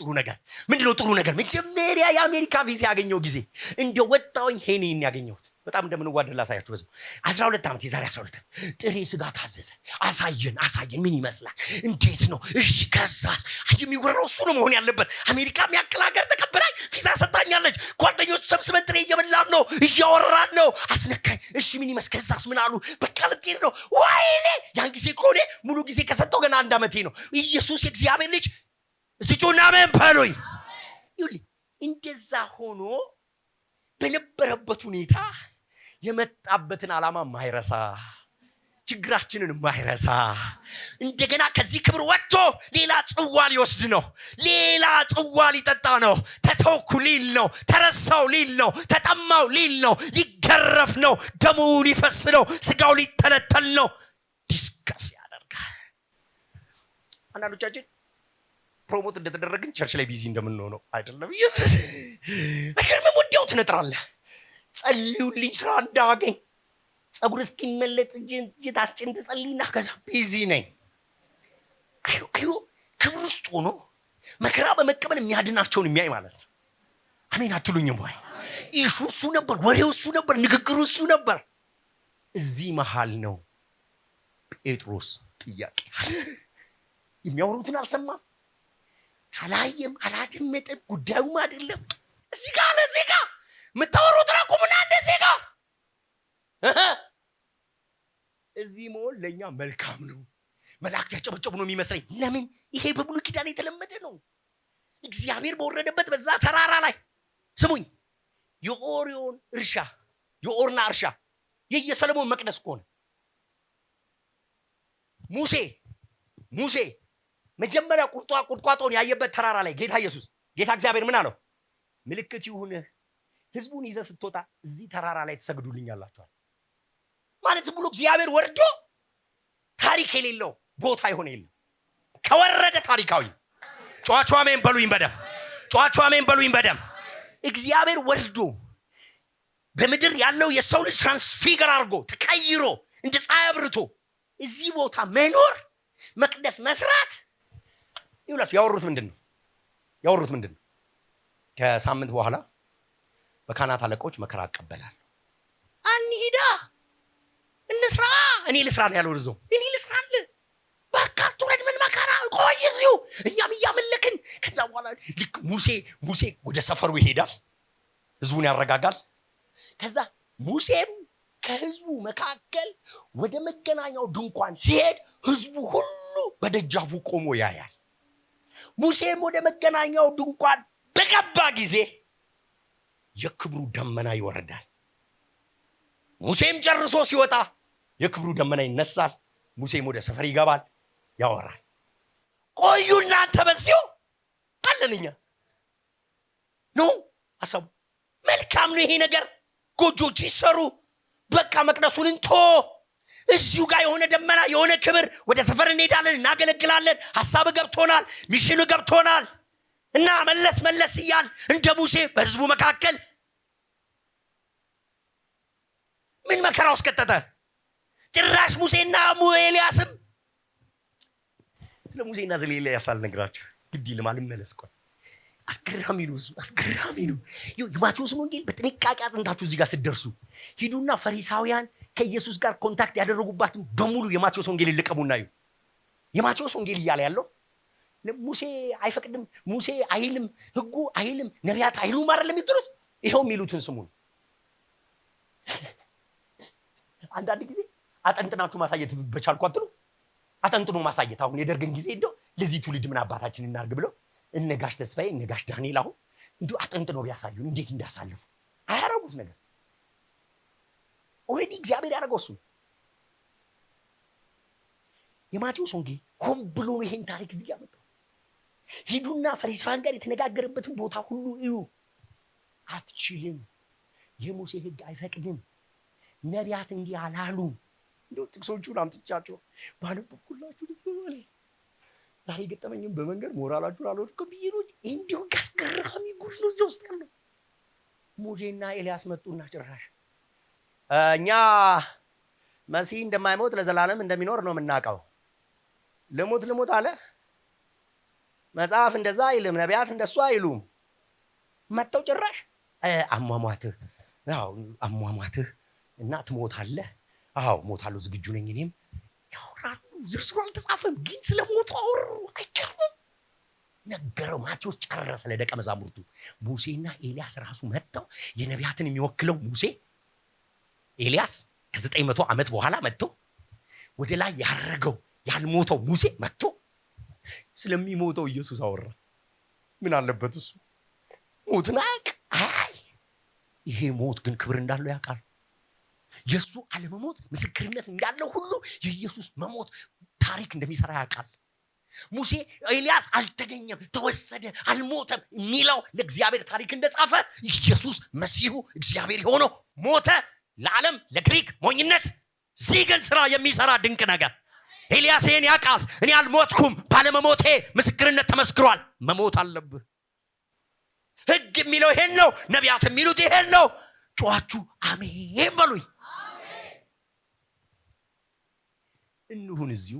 S1: ጥሩ ነገር? መጀመሪያ የአሜሪካ ቪዛ ያገኘው ጊዜ እንደወጣውኝ ሄኔን ያገኘሁት በጣም እንደምንዋደድ ላሳያችሁ። በዚህ 12 ዓመት የዛሬ 12 ጥሬ ስጋ ታዘዘ። አሳየን ምን ይመስላል? እንዴት ነው? እሺ ከዛ የሚወራው እሱ ነው መሆን ያለበት። አሜሪካ የሚያክል ሀገር ተቀበላኝ፣ ቪዛ ሰጣኛለች። ጓደኞች ሰብስበን ጥሬ እየበላን ነው፣ እያወራን ነው። አስነካኝ። እሺ ምን ይመስል? ከዛስ ምን አሉ? በቃ ልትሄድ ነው። ወይኔ ያን ጊዜ ከሆነ ሙሉ ጊዜ ከሰጠው ገና 1 ዓመቴ ነው። ኢየሱስ የእግዚአብሔር ልጅ እስቲ ጩና ምን በሉኝ። ይኸውልህ እንደዛ ሆኖ በነበረበት ሁኔታ የመጣበትን ዓላማ ማይረሳ፣ ችግራችንን ማይረሳ፣ እንደገና ከዚህ ክብር ወጥቶ ሌላ ጽዋ ሊወስድ ነው፣ ሌላ ጽዋ ሊጠጣ ነው። ተተውኩ ሊል ነው፣ ተረሳው ሊል ነው፣ ተጠማው ሊል ነው፣ ሊገረፍ ነው፣ ደሙ ሊፈስ ነው፣ ስጋው ሊተለተል ነው። ዲስከስ ያደርጋል። አንዳንዶቻችን ፕሮሞት እንደተደረግን ቸርች ላይ ቢዚ እንደምንሆነው አይደለም። ኢየሱስ አገርም ወዲያው ትነጥራለህ። ጸልዩልኝ ስራ እንዳገኝ ጸጉር እስኪመለጥ እጅ ታስጭን ትጸልይና ከዛ ቢዚ ነኝ። አዩ ክብር ውስጥ ሆኖ መከራ በመቀበል የሚያድናቸውን የሚያይ ማለት ነው። አሜን አትሉኝም ወይ? ኢሹ እሱ ነበር፣ ወሬው እሱ ነበር፣ ንግግሩ እሱ ነበር። እዚህ መሃል ነው ጴጥሮስ ጥያቄ የሚያወሩትን አልሰማም፣ አላየም፣ አላደመጠም። ጉዳዩም አይደለም እዚህ ጋር የምታወሩት ረቁምና እንደዚህ ጋር እዚህ መሆን ለእኛ መልካም ነው። መላእክት ያጨበጨቡ ነው የሚመስለኝ። ለምን? ይሄ በብሉይ ኪዳን የተለመደ ነው። እግዚአብሔር በወረደበት በዛ ተራራ ላይ ስሙኝ፣ የኦርና እርሻ የሰሎሞን መቅደስ ከሆነ ሙሴ መጀመሪያ ቁጥቋጦን ያየበት ተራራ ላይ ጌታ እግዚአብሔር ምን አለው? ምልክት ይሁን ህዝቡን ይዘህ ስትወጣ እዚህ ተራራ ላይ ትሰግዱልኛላችኋል ማለት ብሎ እግዚአብሔር ወርዶ ታሪክ የሌለው ቦታ ይሆን የለም። ከወረደ ታሪካዊ ጨዋቸዋሜን በሉኝ፣ በደም ጮኻችሁ አሜን በሉኝ። በደም እግዚአብሔር ወርዶ በምድር ያለው የሰው ልጅ ትራንስፊገር አድርጎ ተቀይሮ እንደ ፀሐይ አብርቶ እዚህ ቦታ መኖር መቅደስ መስራት ይውላችሁ ያወሩት ምንድነው? ከሳምንት በኋላ በካህናት አለቆች መከራ አቀበላለሁ። አንሂዳ እንስራ። እኔ ልስራ ነው ያለው። እርዞ እኔ ልስራ አለ። በቃ ትውረድ ምን መከራ ቆይ እዚሁ እኛም እያመለክን። ከዛ በኋላ ልክ ሙሴ ወደ ሰፈሩ ይሄዳል፣ ህዝቡን ያረጋጋል። ከዛ ሙሴም ከህዝቡ መካከል ወደ መገናኛው ድንኳን ሲሄድ ህዝቡ ሁሉ በደጃፉ ቆሞ ያያል። ሙሴም ወደ መገናኛው ድንኳን በገባ ጊዜ የክብሩ ደመና ይወርዳል። ሙሴም ጨርሶ ሲወጣ የክብሩ ደመና ይነሳል። ሙሴም ወደ ሰፈር ይገባል፣ ያወራል። ቆዩ እናንተ በዚሁ አለንኛ ነው አሰቡ። መልካም ነው ይሄ ነገር። ጎጆች ይሰሩ፣ በቃ መቅደሱን እንቶ እዚሁ ጋር የሆነ ደመና የሆነ ክብር፣ ወደ ሰፈር እንሄዳለን፣ እናገለግላለን። ሐሳብ ገብቶናል፣ ሚሽኑ ገብቶናል እና መለስ እያል እንደ ሙሴ በህዝቡ መካከል ምን መከራ ውስጥ ከተተ። ጭራሽ ሙሴና ኤልያስም ስለ ሙሴና ስለ ኤልያስ አልነግራችሁ ግድ ይልም አልመለስ። ቆይ አስገራሚ ነው። የማቴዎስን ወንጌል በጥንቃቄ አጥንታችሁ እዚህ ጋር ስትደርሱ ሂዱና ፈሪሳውያን ከኢየሱስ ጋር ኮንታክት ያደረጉባትን በሙሉ የማቴዎስ ወንጌል ልቀሙና እዩ። የማቴዎስ ወንጌል እያለ ያለው ሙሴ አይፈቅድም፣ ሙሴ አይልም፣ ህጉ አይልም፣ ነቢያት አይሉም አይደለም የሚሉት። ይሄው የሚሉትን ስሙን። አንዳንድ ጊዜ አጠንጥናችሁ ማሳየት በቻልኩ አትሉ። አጠንጥኖ ማሳየት አሁን የደርግን ጊዜ እንደው ለዚህ ትውልድ ምን አባታችን እናርግ ብለው እነጋሽ ተስፋዬ እነጋሽ ዳንኤል አሁን እንደው አጠንጥኖ ቢያሳዩ እንዴት እንዳሳለፉ አያረጉት ነገር ኦሬዲ እግዚአብሔር ያደረገው እሱ። የማቴዎስ ወንጌል ሆን ብሎ ይሄን ታሪክ እዚህ ያመጣው። ሂዱና ፈሪሳውያን ጋር የተነጋገረበትን ቦታ ሁሉ እዩ። አትችልም፣ የሙሴ ህግ አይፈቅድም፣ ነቢያት እንዲህ አላሉም። እንደው ጥቅሶቹን አምጥቻቸው ባነበብኩላችሁ ደስ ይላል። ዛሬ ገጠመኝም በመንገድ ሞራላችሁን አልወድኩም ብዬሽ እንዲሁ አስገራሚ ጉድ ነው እዚህ ውስጥ ያለው። ሙሴና ኤልያስ መጡና ጭራሽ እኛ መሲህ እንደማይሞት ለዘላለም እንደሚኖር ነው የምናውቀው። ልሙት አለ። መጽሐፍ እንደዛ አይልም፣ ነቢያት እንደሱ አይሉም። መጥተው ጭራሽ አሟሟትህ እና ትሞታለህ። አዎ ሞታለሁ፣ ዝግጁ ነኝ እኔም። ያወራሉ። ዝርዝሩ አልተጻፈም፣ ግን ስለ ሞቱ አወሩ። አይገርምም? ነገረው። ማቴዎስ ጨረሰ ለደቀ መዛሙርቱ። ሙሴና ኤልያስ ራሱ መጥተው የነቢያትን የሚወክለው ሙሴ ኤልያስ ከ900 ዓመት በኋላ መጥቶ ወደ ላይ ያረገው ያልሞተው ሙሴ መጥቶ ስለሚሞተው ኢየሱስ አወራ። ምን አለበት እሱ ሞትን አያውቅ። ይሄ ሞት ግን ክብር እንዳለው ያውቃል። የሱ አለመሞት ምስክርነት እንዳለው ሁሉ የኢየሱስ መሞት ታሪክ እንደሚሰራ ያውቃል። ሙሴ ኤልያስ አልተገኘም፣ ተወሰደ፣ አልሞተም የሚለው ለእግዚአብሔር ታሪክ እንደጻፈ ኢየሱስ መሲሁ እግዚአብሔር የሆነው ሞተ። ለዓለም ለግሪክ ሞኝነት፣ እዚህ ግን ስራ የሚሰራ ድንቅ ነገር። ኤልያስ ይሄን ያውቃል። እኔ አልሞትኩም፣ ባለመሞቴ ምስክርነት ተመስክሯል። መሞት አለብህ። ህግ የሚለው ይሄን ነው፣ ነቢያት የሚሉት ይሄን ነው። ጮኻችሁ አሜን በሉኝ። እንሁን እዚሁ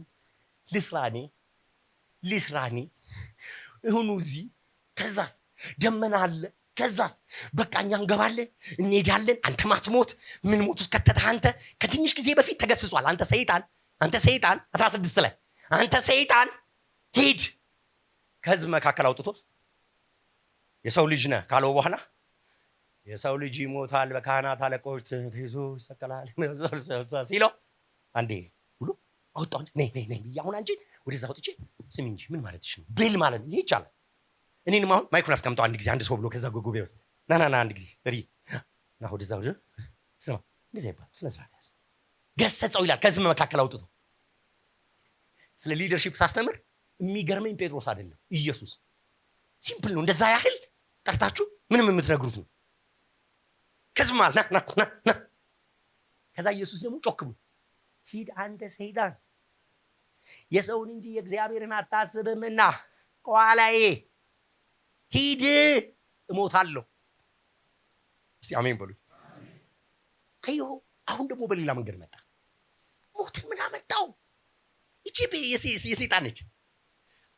S1: ልስራኔ እሁኑ እዚህ። ከዛስ ደመና አለ። ከዛስ በቃ እኛ እንገባለን እንሄዳለን። አንተ ማትሞት ምን ሞት ውስጥ ከተተህ አንተ። ከትንሽ ጊዜ በፊት ተገስጿል። አንተ ሰይጣን 16 ላይ አንተ ሰይጣን ሂድ ከህዝብ መካከል አውጥቶት የሰው ልጅ ነህ ካለው በኋላ የሰው ልጅ ይሞታል፣ በካህናት አለቆች ተይዞ ይሰቀላል ሲለው አንዴ ብሎ አውጣው። ነይ አሁን አንቺ ወደዛ ወጥቼ ስሚ እንጂ ምን ማለትሽ ነው ብል ማለት ነው። ይሄ ይቻላል። እኔንም አሁን ማይኩን አስቀምጠው አንድ ጊዜ አንድ ሰው ብሎ ከዛ ጉባኤ ውስጥ ና አንድ ጊዜ ሰሪ ና ወደዛ ስማ እንደዚህ ይባል ስነ ስርዓት ያዝ ገሰጸው ይላል። ከህዝብ መካከል አውጥቶ ስለ ሊደርሺፕ ሳስተምር የሚገርመኝ ጴጥሮስ አይደለም ኢየሱስ። ሲምፕል ነው። እንደዛ ያህል ጠርታችሁ ምንም የምትነግሩት ነው። ከህዝብ ማለት ና ከዛ ኢየሱስ ደግሞ ጮክ ብሎ ሂድ አንተ ሰይጣን የሰውን እንጂ የእግዚአብሔርን አታስብምና ከኋላዬ ሂድ እሞታለሁ። እስቲ አሜን በሉኝ። አዮ አሁን ደግሞ በሌላ መንገድ መጣ። ሞትን ምን አመጣው? እቺ የሰይጣን ነች።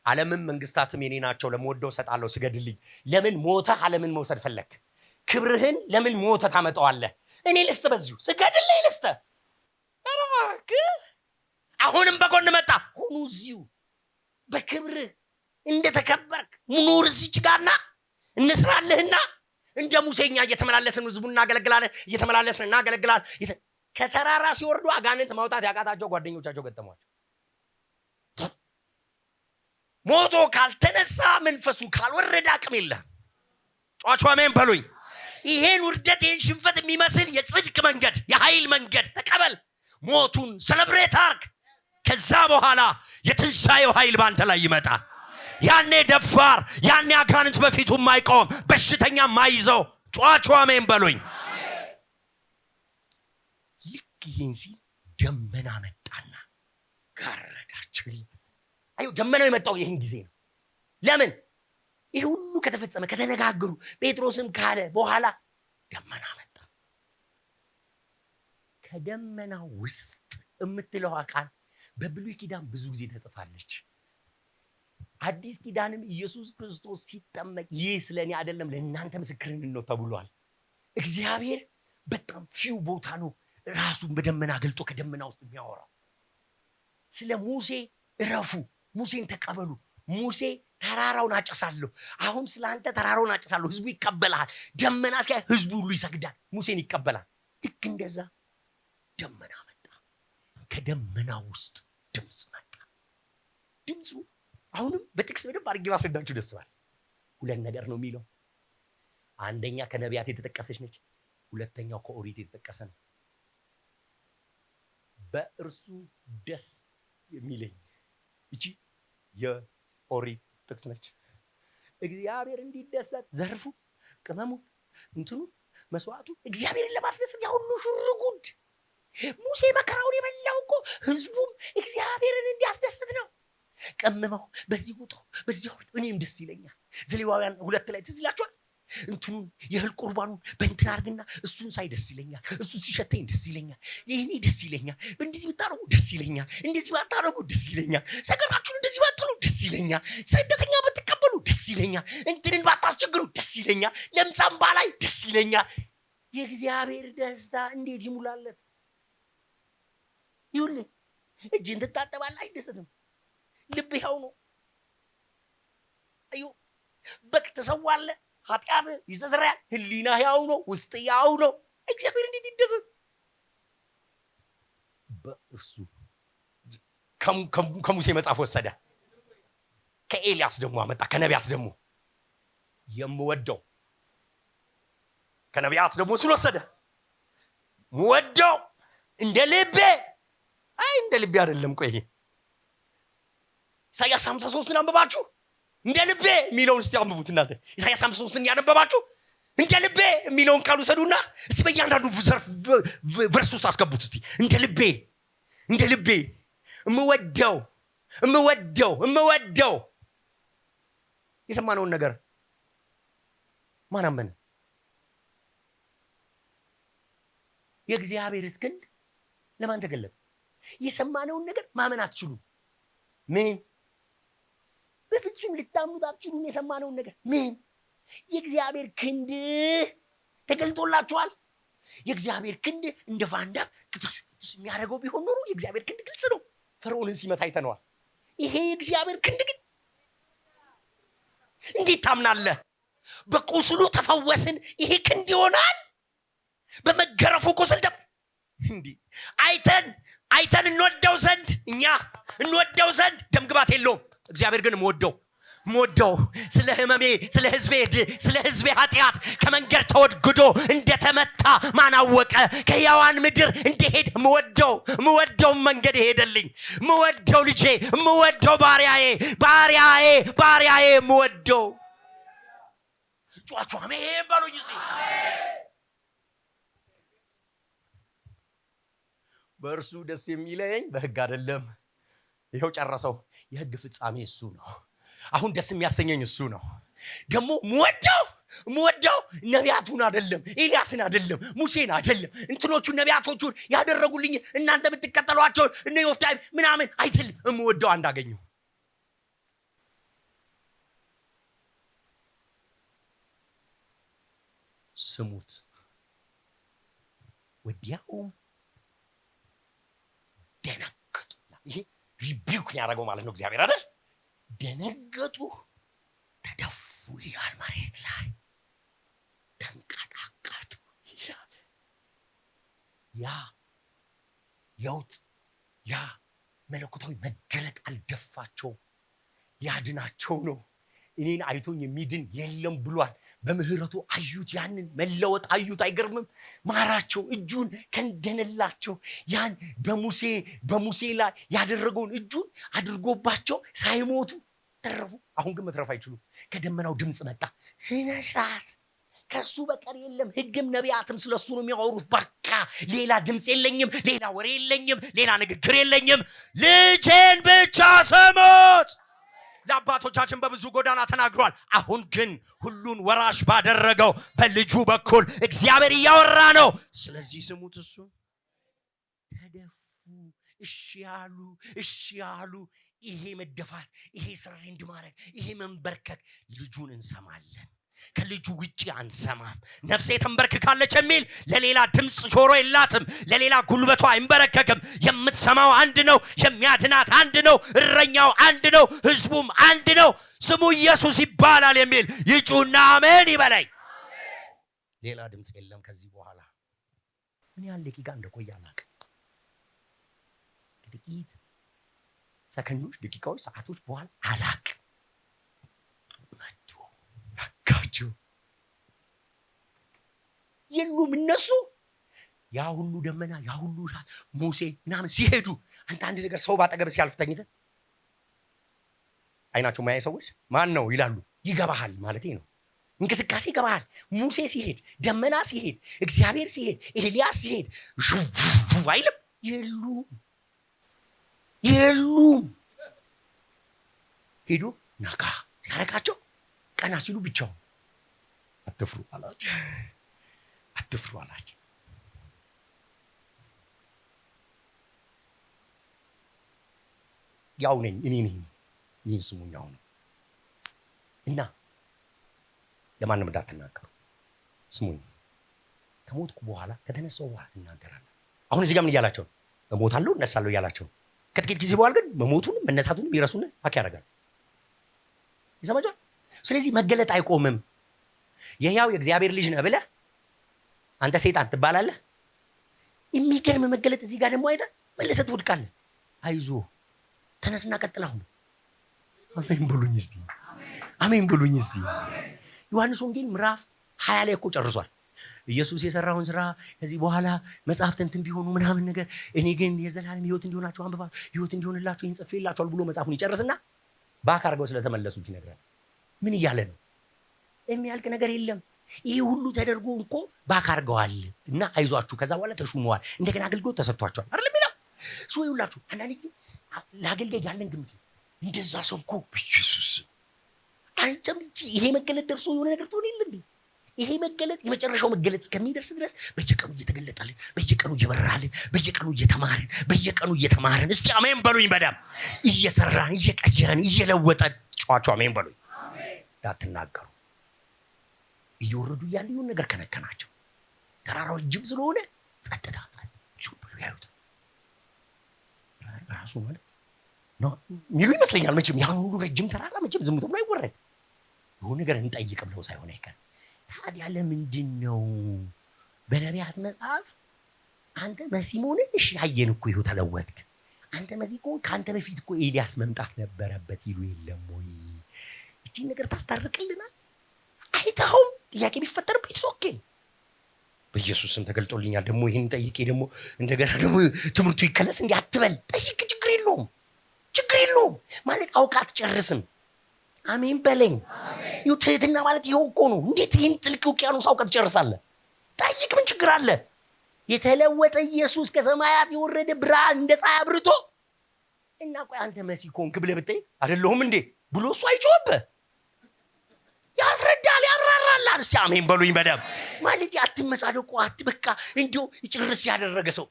S1: ዓለምም መንግስታትም የኔ ናቸው፣ ለምወደው እሰጣለሁ፣ ስገድልኝ። ለምን ሞተህ ዓለምን መውሰድ ፈለክ? ክብርህን ለምን ሞተህ ታመጣዋለህ? እኔ ልስጥ፣ በዚሁ ስገድልኝ ልስጥ። አሁንም በጎን መጣ። ሁኑ እዚሁ በክብርህ እንደተከበርክ ኑር። እዚች ጋርና እንስራልህና እንደ ሙሴኛ እየተመላለስን ህዝቡን እናገለግላለን፣ እየተመላለስን እናገለግላለን። ከተራራ ሲወርዱ አጋንንት ማውጣት ያቃታቸው ጓደኞቻቸው ገጠሟቸው። ሞቶ ካልተነሳ መንፈሱ ካልወረደ አቅም የለም። ጫቹ አሜን በሉኝ። ይሄን ውርደት ይሄን ሽንፈት የሚመስል የጽድቅ መንገድ የኃይል መንገድ ተቀበል። ሞቱን ሰለብሬት አርግ። ከዛ በኋላ የትንሣኤው ኃይል ባንተ ላይ ይመጣል። ያኔ ደፋር፣ ያኔ አጋንንት በፊቱ ማይቆም፣ በሽተኛ ማይዘው። ጫቹ አሜን በሉኝ። ልክ ይህን ሲል ደመና መጣና ጋረዳቸው። አዩ ደመናው የመጣው ይህን ጊዜ ነው። ለምን? ይህ ሁሉ ከተፈጸመ ከተነጋገሩ ጴጥሮስም ካለ በኋላ ደመና መጣ። ከደመና ውስጥ የምትለው ቃል በብሉይ ኪዳን ብዙ ጊዜ ተጽፋለች። አዲስ ኪዳንም ኢየሱስ ክርስቶስ ሲጠመቅ ይህ ስለኔ አይደለም ለእናንተ ምስክርን ነው ተብሏል። እግዚአብሔር በጣም ፊው ቦታ ነው ራሱን በደመና ገልጦ ከደመና ውስጥ የሚያወራው። ስለ ሙሴ እረፉ፣ ሙሴን ተቀበሉ፣ ሙሴ ተራራውን አጨሳለሁ፣ አሁን ስለአንተ ተራራውን አጨሳለሁ፣ ህዝቡ ይቀበላል። ደመና እስኪያ ህዝቡ ሁሉ ይሰግዳል፣ ሙሴን ይቀበላል። ልክ እንደዛ ደመና መጣ። ከደመና ውስጥ ድምፅ መጣ። ድምፁ አሁንም በጥቅስ በደንብ አድርጌ ማስረዳችሁ ደስ ባለ። ሁለት ነገር ነው የሚለው። አንደኛ ከነቢያት የተጠቀሰች ነች፣ ሁለተኛው ከኦሪት የተጠቀሰ ነው። በእርሱ ደስ የሚለኝ እቺ የኦሪት ጥቅስ ነች። እግዚአብሔር እንዲደሰት ዘርፉ፣ ቅመሙ፣ እንትኑ፣ መስዋዕቱ እግዚአብሔርን ለማስደሰት ያሁሉ ሽርጉድ። ሙሴ መከራውን የበላው እኮ ህዝቡም እግዚአብሔርን እንዲያስደስት ነው። ቀምመው በዚህ ውጡ፣ በዚህ ወርዱ፣ እኔም ደስ ይለኛል። ዘሌዋውያን 2 ላይ ትዝ ይላችኋል። እንትኑን የእህል ቁርባኑን በእንትን አድርግና እሱን ሳይ ደስ ይለኛል፣ እሱ ሲሸተኝ ደስ ይለኛል፣ ይህኔ ደስ ይለኛል፣ እንደዚህ ብታረጉ ደስ ይለኛል፣ እንደዚህ ባታረጉ ደስ ይለኛል፣ ሰገራችሁን እንደዚህ ባትሉ ደስ ይለኛል፣ ስደተኛ ብትቀበሉ ደስ ይለኛል፣ እንትንን ባታስቸግሩ ደስ ይለኛል፣ ለምጻም ባላይ ደስ ይለኛል። የእግዚአብሔር ደስታ እንዴት ይሙላለት? ይሁንልህ። እጅን ትታጠባለህ፣ አይደሰትም። ልብ ያው ነው። አዩ በቅ ተሰዋለህ፣ ኃጢአት ይዘዝራል፣ ህሊና ያው ነው፣ ውስጥ ያው ነው። እግዚአብሔር እንዴት ይደሰት? በእርሱ ከሙሴ መጽሐፍ ወሰደ፣ ከኤልያስ ደግሞ አመጣ፣ ከነቢያት ደግሞ የምወደው ከነቢያት ደግሞ እሱን ወሰደ። ምወደው እንደ ልቤ እንደ ልቤ አይደለም። ቆይ ኢሳይያስ 53ን አንብባችሁ እንደ ልቤ የሚለውን እስቲ አንብቡት እናንተ። ኢሳይያስ 53ን ያነበባችሁ እንደ ልቤ የሚለውን ቃል ውሰዱና እስቲ በእያንዳንዱ ቨርስ ውስጥ አስገቡት። እስቲ እንደ ልቤ እንደ ልቤ እምወደው የሰማነውን ነገር ማን አመነ? የእግዚአብሔር ክንድ ለማን ተገለጠ? የሰማነውን ነገር ማመን አትችሉም። ምን? በፍጹም ልታምኑት አትችሉም። የሰማነውን ነገር ምን? የእግዚአብሔር ክንድ ተገልጦላችኋል። የእግዚአብሔር ክንድ እንደ ቫንዳም የሚያደርገው ቢሆን ኖሮ የእግዚአብሔር ክንድ ግልጽ ነው። ፈርዖንን ሲመታ አይተነዋል። ይሄ የእግዚአብሔር ክንድ ግን እንዴት ታምናለህ? በቁስሉ ተፈወስን፣ ይሄ ክንድ ይሆናል? በመገረፉ ቁስል እንዲህ አይተን እንወደው ዘንድ እኛ እንወደው ዘንድ ደምግባት የለውም። እግዚአብሔር ግን ምወደው ስለ ህመሜ ስለ ህዝቤ ኃጢአት ከመንገድ ተወድግዶ እንደተመታ ማናወቀ ከሕያዋን ምድር እንደሄድ ምወደው መንገድ ይሄደልኝ ምወደው ልጄ ምወደው ባሪያዬ ምወደው ጫጫ አሜን በሉኝ። በእርሱ ደስ የሚለኝ በህግ አይደለም። ይሄው ጨረሰው። የህግ ፍጻሜ እሱ ነው። አሁን ደስ የሚያሰኘኝ እሱ ነው። ደግሞ ምወደው ነቢያቱን አይደለም፣ ኤልያስን አይደለም፣ ሙሴን አይደለም፣ እንትኖቹን ነቢያቶቹን ያደረጉልኝ እናንተ የምትከተሏቸውን እነ ዮፍታሔ ምናምን አይደለም። ምወደው አንድ አገኘሁ። ስሙት። ወዲያውም ደነገጡ። ይሄ ሪቢውክ ያደረገው ማለት ነው እግዚአብሔር አይደል? ደነገጡ፣ ተደፉ ይላል። መሬት ላይ ተንቀጣቀጡ ይላል። ያ ለውጥ፣ ያ መለኮታዊ መገለጥ አልደፋቸው፣ ሊያድናቸው ነው። እኔን አይቶኝ የሚድን የለም ብሏል። በምህረቱ አዩት፣ ያንን መለወጥ አዩት። አይገርምም? ማራቸው፣ እጁን ከንደነላቸው። ያን በሙሴ ላይ ያደረገውን እጁን አድርጎባቸው ሳይሞቱ ተረፉ። አሁን ግን መትረፍ አይችሉም። ከደመናው ድምፅ መጣ። ስነ ስርዓት ከሱ በቀር የለም። ህግም ነቢያትም ስለሱ ነው የሚያወሩት። በቃ ሌላ ድምፅ የለኝም፣ ሌላ ወሬ የለኝም፣ ሌላ ንግግር የለኝም። ልጄን ብቻ ስሙት። ለአባቶቻችን በብዙ ጎዳና ተናግሯል። አሁን ግን ሁሉን ወራሽ ባደረገው በልጁ በኩል እግዚአብሔር እያወራ ነው። ስለዚህ ስሙት። እሱ ተደፉ፣ እሺ ያሉ። ይሄ መደፋት፣ ይሄ ሰሬንድ ማድረግ፣ ይሄ መንበርከክ ልጁን እንሰማለን። ከልጁ ውጪ አንሰማም። ነፍሴ ተንበርክካለች የሚል ለሌላ ድምፅ ጆሮ የላትም፣ ለሌላ ጉልበቷ አይንበረከክም። የምትሰማው አንድ ነው፣ የሚያድናት አንድ ነው፣ እረኛው አንድ ነው፣ ህዝቡም አንድ ነው። ስሙ ኢየሱስ ይባላል የሚል ይጩና አሜን ይበለኝ። ሌላ ድምፅ የለም ከዚህ በኋላ። ምን ያህል ደቂቃ እንደቆየ አላውቅም። ጥቂት ሰከንዶች፣ ደቂቃዎች፣ ሰዓቶች በኋላ አላውቅም ናካቸው የሉም እነሱ። ያ ሁሉ ደመና፣ ያ ሁሉ እሳት፣ ሙሴ ምናምን ሲሄዱ አንተ አንድ ነገር ሰው ባጠገብ ሲያልፍ ተኝተህ አይናቸው ማያይ ሰዎች ማን ነው ይላሉ። ይገባሃል ማለቴ ነው። እንቅስቃሴ ይገባሃል። ሙሴ ሲሄድ፣ ደመና ሲሄድ፣ እግዚአብሔር ሲሄድ፣ ኤልያስ ሲሄድ አይልም። የሉም ሄዱ። ነካ ሲያረጋቸው ቀና ሲሉ ብቻው አትፍሩ አላቸው። ያው ነኝ እኔ ስሙኝ። ያው ነው እና ለማንም እንዳትናገሩ ስሙኝ። ከሞትኩ በኋላ ከተነሳው በኋላ እናገራለሁ። አሁን እዚህ ጋር ምን እያላቸው ነው? እሞታለሁ እነሳለሁ እያላቸው። ከጥቂት ጊዜ በኋላ ግን መሞቱንም መነሳቱንም ይረሱና ሀክ ያደርጋል። ይሰማጃል። ስለዚህ መገለጥ አይቆምም። የሕያው የእግዚአብሔር ልጅ ነህ ብለህ አንተ ሰይጣን ትባላለህ። የሚገርም መገለጥ እዚህ ጋር ደግሞ አይተህ መልሰህ ትወድቃለህ። አይዞህ ተነስና ቀጥል። አሁን አሜን በሉኝ እስቲ። ዮሐንስ ወንጌል ምዕራፍ 20 ላይ እኮ ጨርሷል። ኢየሱስ የሰራውን ስራ ከዚህ በኋላ መጽሐፍት እንትን ቢሆኑ ምናምን ነገር እኔ ግን የዘላለም ሕይወት እንዲሆናችሁ አንብባችሁ ሕይወት እንዲሆንላችሁ ይህን ጽፌላችኋል ብሎ መጽሐፉን ይጨርስና ባክ አድርገው ስለተመለሱት ይነግራል። ምን እያለ ነው? የሚያልቅ ነገር የለም። ይህ ሁሉ ተደርጎ እኮ ባክ አድርገዋል እና አይዟችሁ፣ ከዛ በኋላ ተሹመዋል፣ እንደገና አገልግሎት ተሰጥቷቸዋል አይደል የሚለው። ሰው ይውላችሁ አንዳንድ ጊዜ ለአገልጋይ ያለን ግምት እንደዛ ሰው እኮ ኢየሱስ አንተም ይሄ መገለጥ ደርሶ የሆነ ነገር ትሆን የለ እንዴ? ይሄ መገለጥ የመጨረሻው መገለጥ እስከሚደርስ ድረስ በየቀኑ እየተገለጠልን፣ በየቀኑ እየበራልን፣ በየቀኑ እየተማርን እስቲ አሜን በሉኝ። በደም እየሰራን እየቀየረን እየለወጠን ጨዋቸው አሜን በሉኝ። እንዳትናገሩ እየወረዱ ያለ የሆነ ነገር ከነከናቸው። ተራራው ጅብ ስለሆነ ጸጥታ ብሎ ያዩት ራሱ ማለት ነው ሚሉ ይመስለኛል። መቼም ያን ሁሉ ረጅም ተራራ መቼም ዝም ብሎ አይወረድ። የሆነ ነገር እንጠይቅ ብለው ሳይሆን አይቀርም። ታዲያ ለምንድን ነው በነቢያት መጽሐፍ አንተ መሲህ መሆንን እሺ አየን እኮ ይኸው ተለወጥክ፣ አንተ መሲህ ከሆንክ ከአንተ በፊት እኮ ኤልያስ መምጣት ነበረበት ይሉ የለም ወይ? እቺን ነገር ታስታርቅልናል? አይተኸውም? ጥያቄ ቢፈጠርበት ኦኬ በኢየሱስ ስም ተገልጦልኛል፣ ደግሞ ይህን ጠይቄ ደግሞ እንደገና ደግሞ ትምህርቱ ይከለስ እንዲህ አትበል። ጠይቅ፣ ችግር የለውም ማለት አውቃ አትጨርስም። አሜን በለኝ። ትህትና ማለት ይኸው እኮ ነው። እንዴት ይህን ጥልቅ ውቅያኖስ አውቀህ ትጨርሳለህ? ጠይቅ፣ ምን ችግር አለ? የተለወጠ ኢየሱስ ከሰማያት የወረደ ብርሃን እንደ ፀሐይ አብርቶ እና ቆይ አንተ መሲህ ከሆንክ ብለህ ብትይ አይደለሁም እንዴ ብሎ እሱ አይጮህብህ። ያስረዳል፣ ያብራራል። እስቲ አሜን በሉኝ። በደም ማለት አትመጻደቁ፣ አትበቃ እንዲሁ ጭርስ ያደረገ ሰው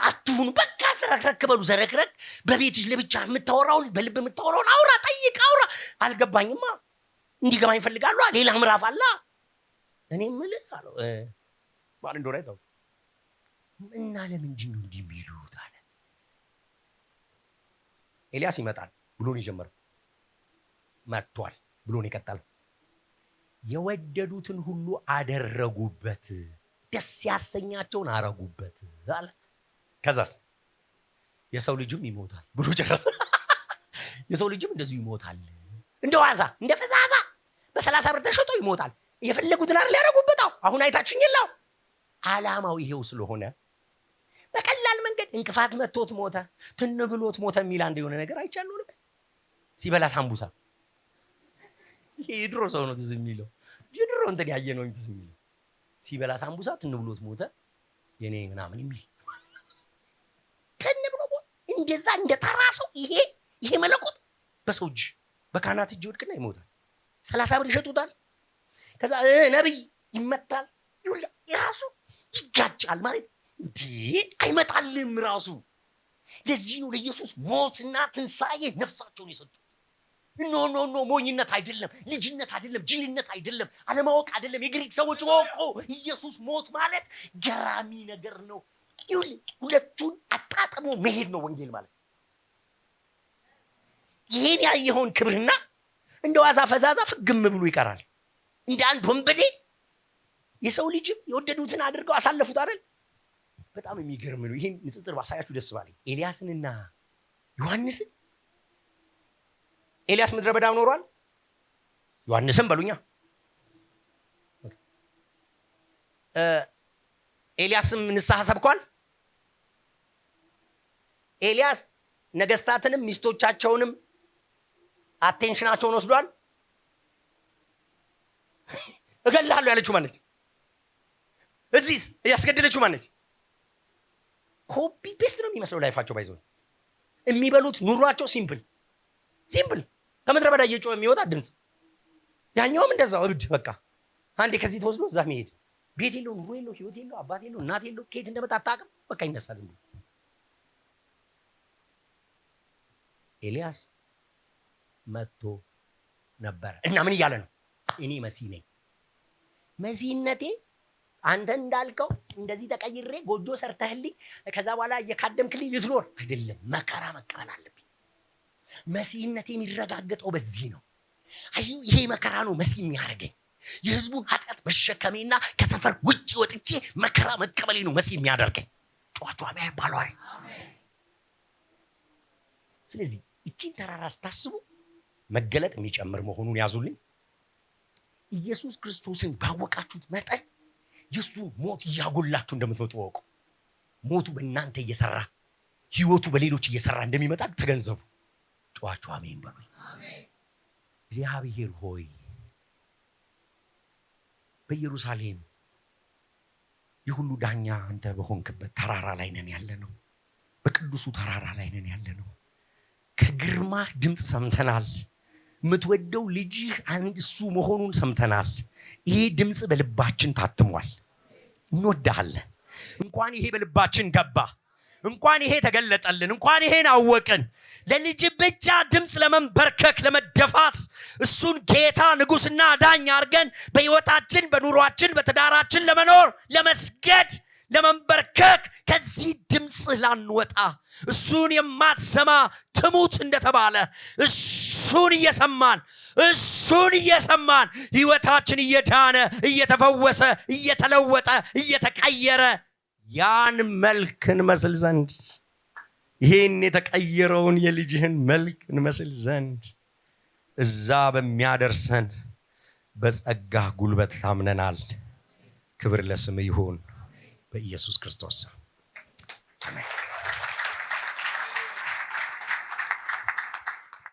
S1: አትሁኑ። በቃ ዘረክረክ በሉ። ዘረክረክ በቤትሽ ለብቻ የምታወራውን በልብ የምታወራውን አውራ፣ ጠይቅ፣ አውራ። አልገባኝማ እንዲገባኝ እፈልጋለሁ። ሌላ ምዕራፍ አለ። እኔ የምልህ አለው ማን እንደሆነ አይተው እና ለምንድን ነው እንዲህ የሚሉት አለ። ኤልያስ ይመጣል ብሎ ነው የጀመረው። መጥቷል ብሎ ነው የቀጠለው። የወደዱትን ሁሉ አደረጉበት፣ ደስ ያሰኛቸውን አረጉበት አለ። ከዛስ የሰው ልጅም ይሞታል ብሎ ጨረሰ። የሰው ልጅም እንደዚሁ ይሞታል፣ እንደ ዋዛ እንደ ፈዛዛ በ30 ብር ተሸጦ ይሞታል። የፈለጉትን አይደል ያደረጉበት። አሁን አይታችሁኝ የለው። ዓላማው ይሄው ስለሆነ በቀላል መንገድ እንቅፋት መቶት ሞተ፣ ትን ብሎት ሞተ የሚል አንድ የሆነ ነገር አይቻለሁ። ልክ ሲበላ ሳምቡሳ የድሮ ሰው ነው ትዝ የሚለው። የድሮ እንትን ያየ ነው ትዝ የሚለው። ሲበላ ሳምቡሳ ትን ብሎት ሞተ የኔ ምናምን የሚል ትን ብሎ እንደዛ እንደ ተራ ሰው ይሄ መለኮት በሰው እጅ በካህናት እጅ ወድቅና ይሞታል። 30 ብር ይሸጡታል። ከዛ ነብይ ይመታል፣ ራሱ ይጋጫል። ማለት እንዴ አይመጣልም ራሱ። ለዚህ ነው ለኢየሱስ ሞትና ትንሣኤ ነፍሳቸውን የሰጡት። ኖ ሞኝነት አይደለም፣ ልጅነት አይደለም፣ ጅልነት አይደለም፣ አለማወቅ አይደለም። የግሪክ ሰዎች ወቁ። ኢየሱስ ሞት ማለት ገራሚ ነገር ነው። ሁለቱን አጣጥሞ መሄድ ነው ወንጌል ማለት። ይሄን ያየኸውን ክብርና እንደ ዋዛ ፈዛዛ ፍግም ብሎ ይቀራል። እንደ አንድ ወንበዴ የሰው ልጅም የወደዱትን አድርገው አሳለፉት አይደል? በጣም የሚገርም ነው። ይሄን ንጽጽር ባሳያችሁ ደስ ባለኝ። ኤልያስንና ዮሐንስን። ኤልያስ ምድረ በዳ ኖሯል። ዮሐንስን በሉኛ። ኤልያስም ንስሐ ሰብኳል። ኤልያስ ነገስታትንም ሚስቶቻቸውንም አቴንሽናቸውን ወስዷል። እገልሃለሁ ያለችው ማነች? እዚህስ እያስገደለችው ማነች? ኮፒ ፔስት ነው የሚመስለው ላይፋቸው። ባይዘው የሚበሉት ኑሯቸው ሲምፕል ከምድረ በዳ እየጮኸ የሚወጣ ድምፅ። ያኛውም እንደዛው እብድ። በቃ አንዴ ከዚህ ተወስዶ እዛ መሄድ። ቤት የለው፣ ኑሮ የለው፣ ህይወት የለው፣ አባት የለው፣ እናት የለው፣ ከየት እንደመጣ አታውቅም። በቃ ይነሳል ዝም ብሎ። ኤልያስ መጥቶ ነበረ እና ምን እያለ ነው? እኔ መሲህ ነኝ። መሲህነቴ አንተ እንዳልከው እንደዚህ ተቀይሬ ጎጆ ሰርተህልኝ ከዛ በኋላ እየካደምክልኝ ልትኖር አይደለም። መከራ መቀበል አለብኝ። መሲህነቴ የሚረጋገጠው በዚህ ነው። አዩ ይሄ መከራ ነው መሲህ የሚያደርገኝ። የህዝቡን ኃጢአት መሸከሜና ከሰፈር ውጭ ወጥቼ መከራ መቀበሌ ነው መሲህ የሚያደርገኝ። ጨዋታ ባሏ። ስለዚህ እቺን ተራራ ስታስቡ መገለጥ የሚጨምር መሆኑን ያዙልኝ። ኢየሱስ ክርስቶስን ባወቃችሁት መጠን የሱ ሞት እያጎላችሁ እንደምትመጡ ወቁ። ሞቱ በእናንተ እየሰራ ህይወቱ በሌሎች እየሰራ እንደሚመጣ ተገንዘቡ። ጨዋታ አሜን በሉኝ። እግዚአብሔር ሆይ በኢየሩሳሌም የሁሉ ዳኛ አንተ በሆንክበት ተራራ ላይ ነን ያለነው። በቅዱሱ ተራራ ላይ ነን ያለነው። ከግርማ ድምፅ ሰምተናል። የምትወደው ልጅህ አንድ እሱ መሆኑን ሰምተናል። ይሄ ድምፅ በልባችን ታትሟል። እንወዳለን። እንኳን ይሄ በልባችን ገባ፣ እንኳን ይሄ ተገለጠልን፣ እንኳን ይሄን አወቅን። ለልጅ ብቻ ድምፅ ለመንበርከክ ለመደፋት እሱን ጌታ ንጉስና ዳኛ አድርገን በህይወታችን በኑሯችን በትዳራችን ለመኖር ለመስገድ ለመንበርከክ ከዚህ ድምፅ ላንወጣ እሱን የማትሰማ ትሙት እንደተባለ እሱን እየሰማን ህይወታችን እየዳነ እየተፈወሰ እየተለወጠ እየተቀየረ ያን መልክ እንመስል ዘንድ ይሄን የተቀየረውን የልጅህን መልክ እንመስል ዘንድ እዛ በሚያደርሰን በጸጋ ጉልበት ታምነናል። ክብር ለስም ይሁን በኢየሱስ ክርስቶስ አሜን።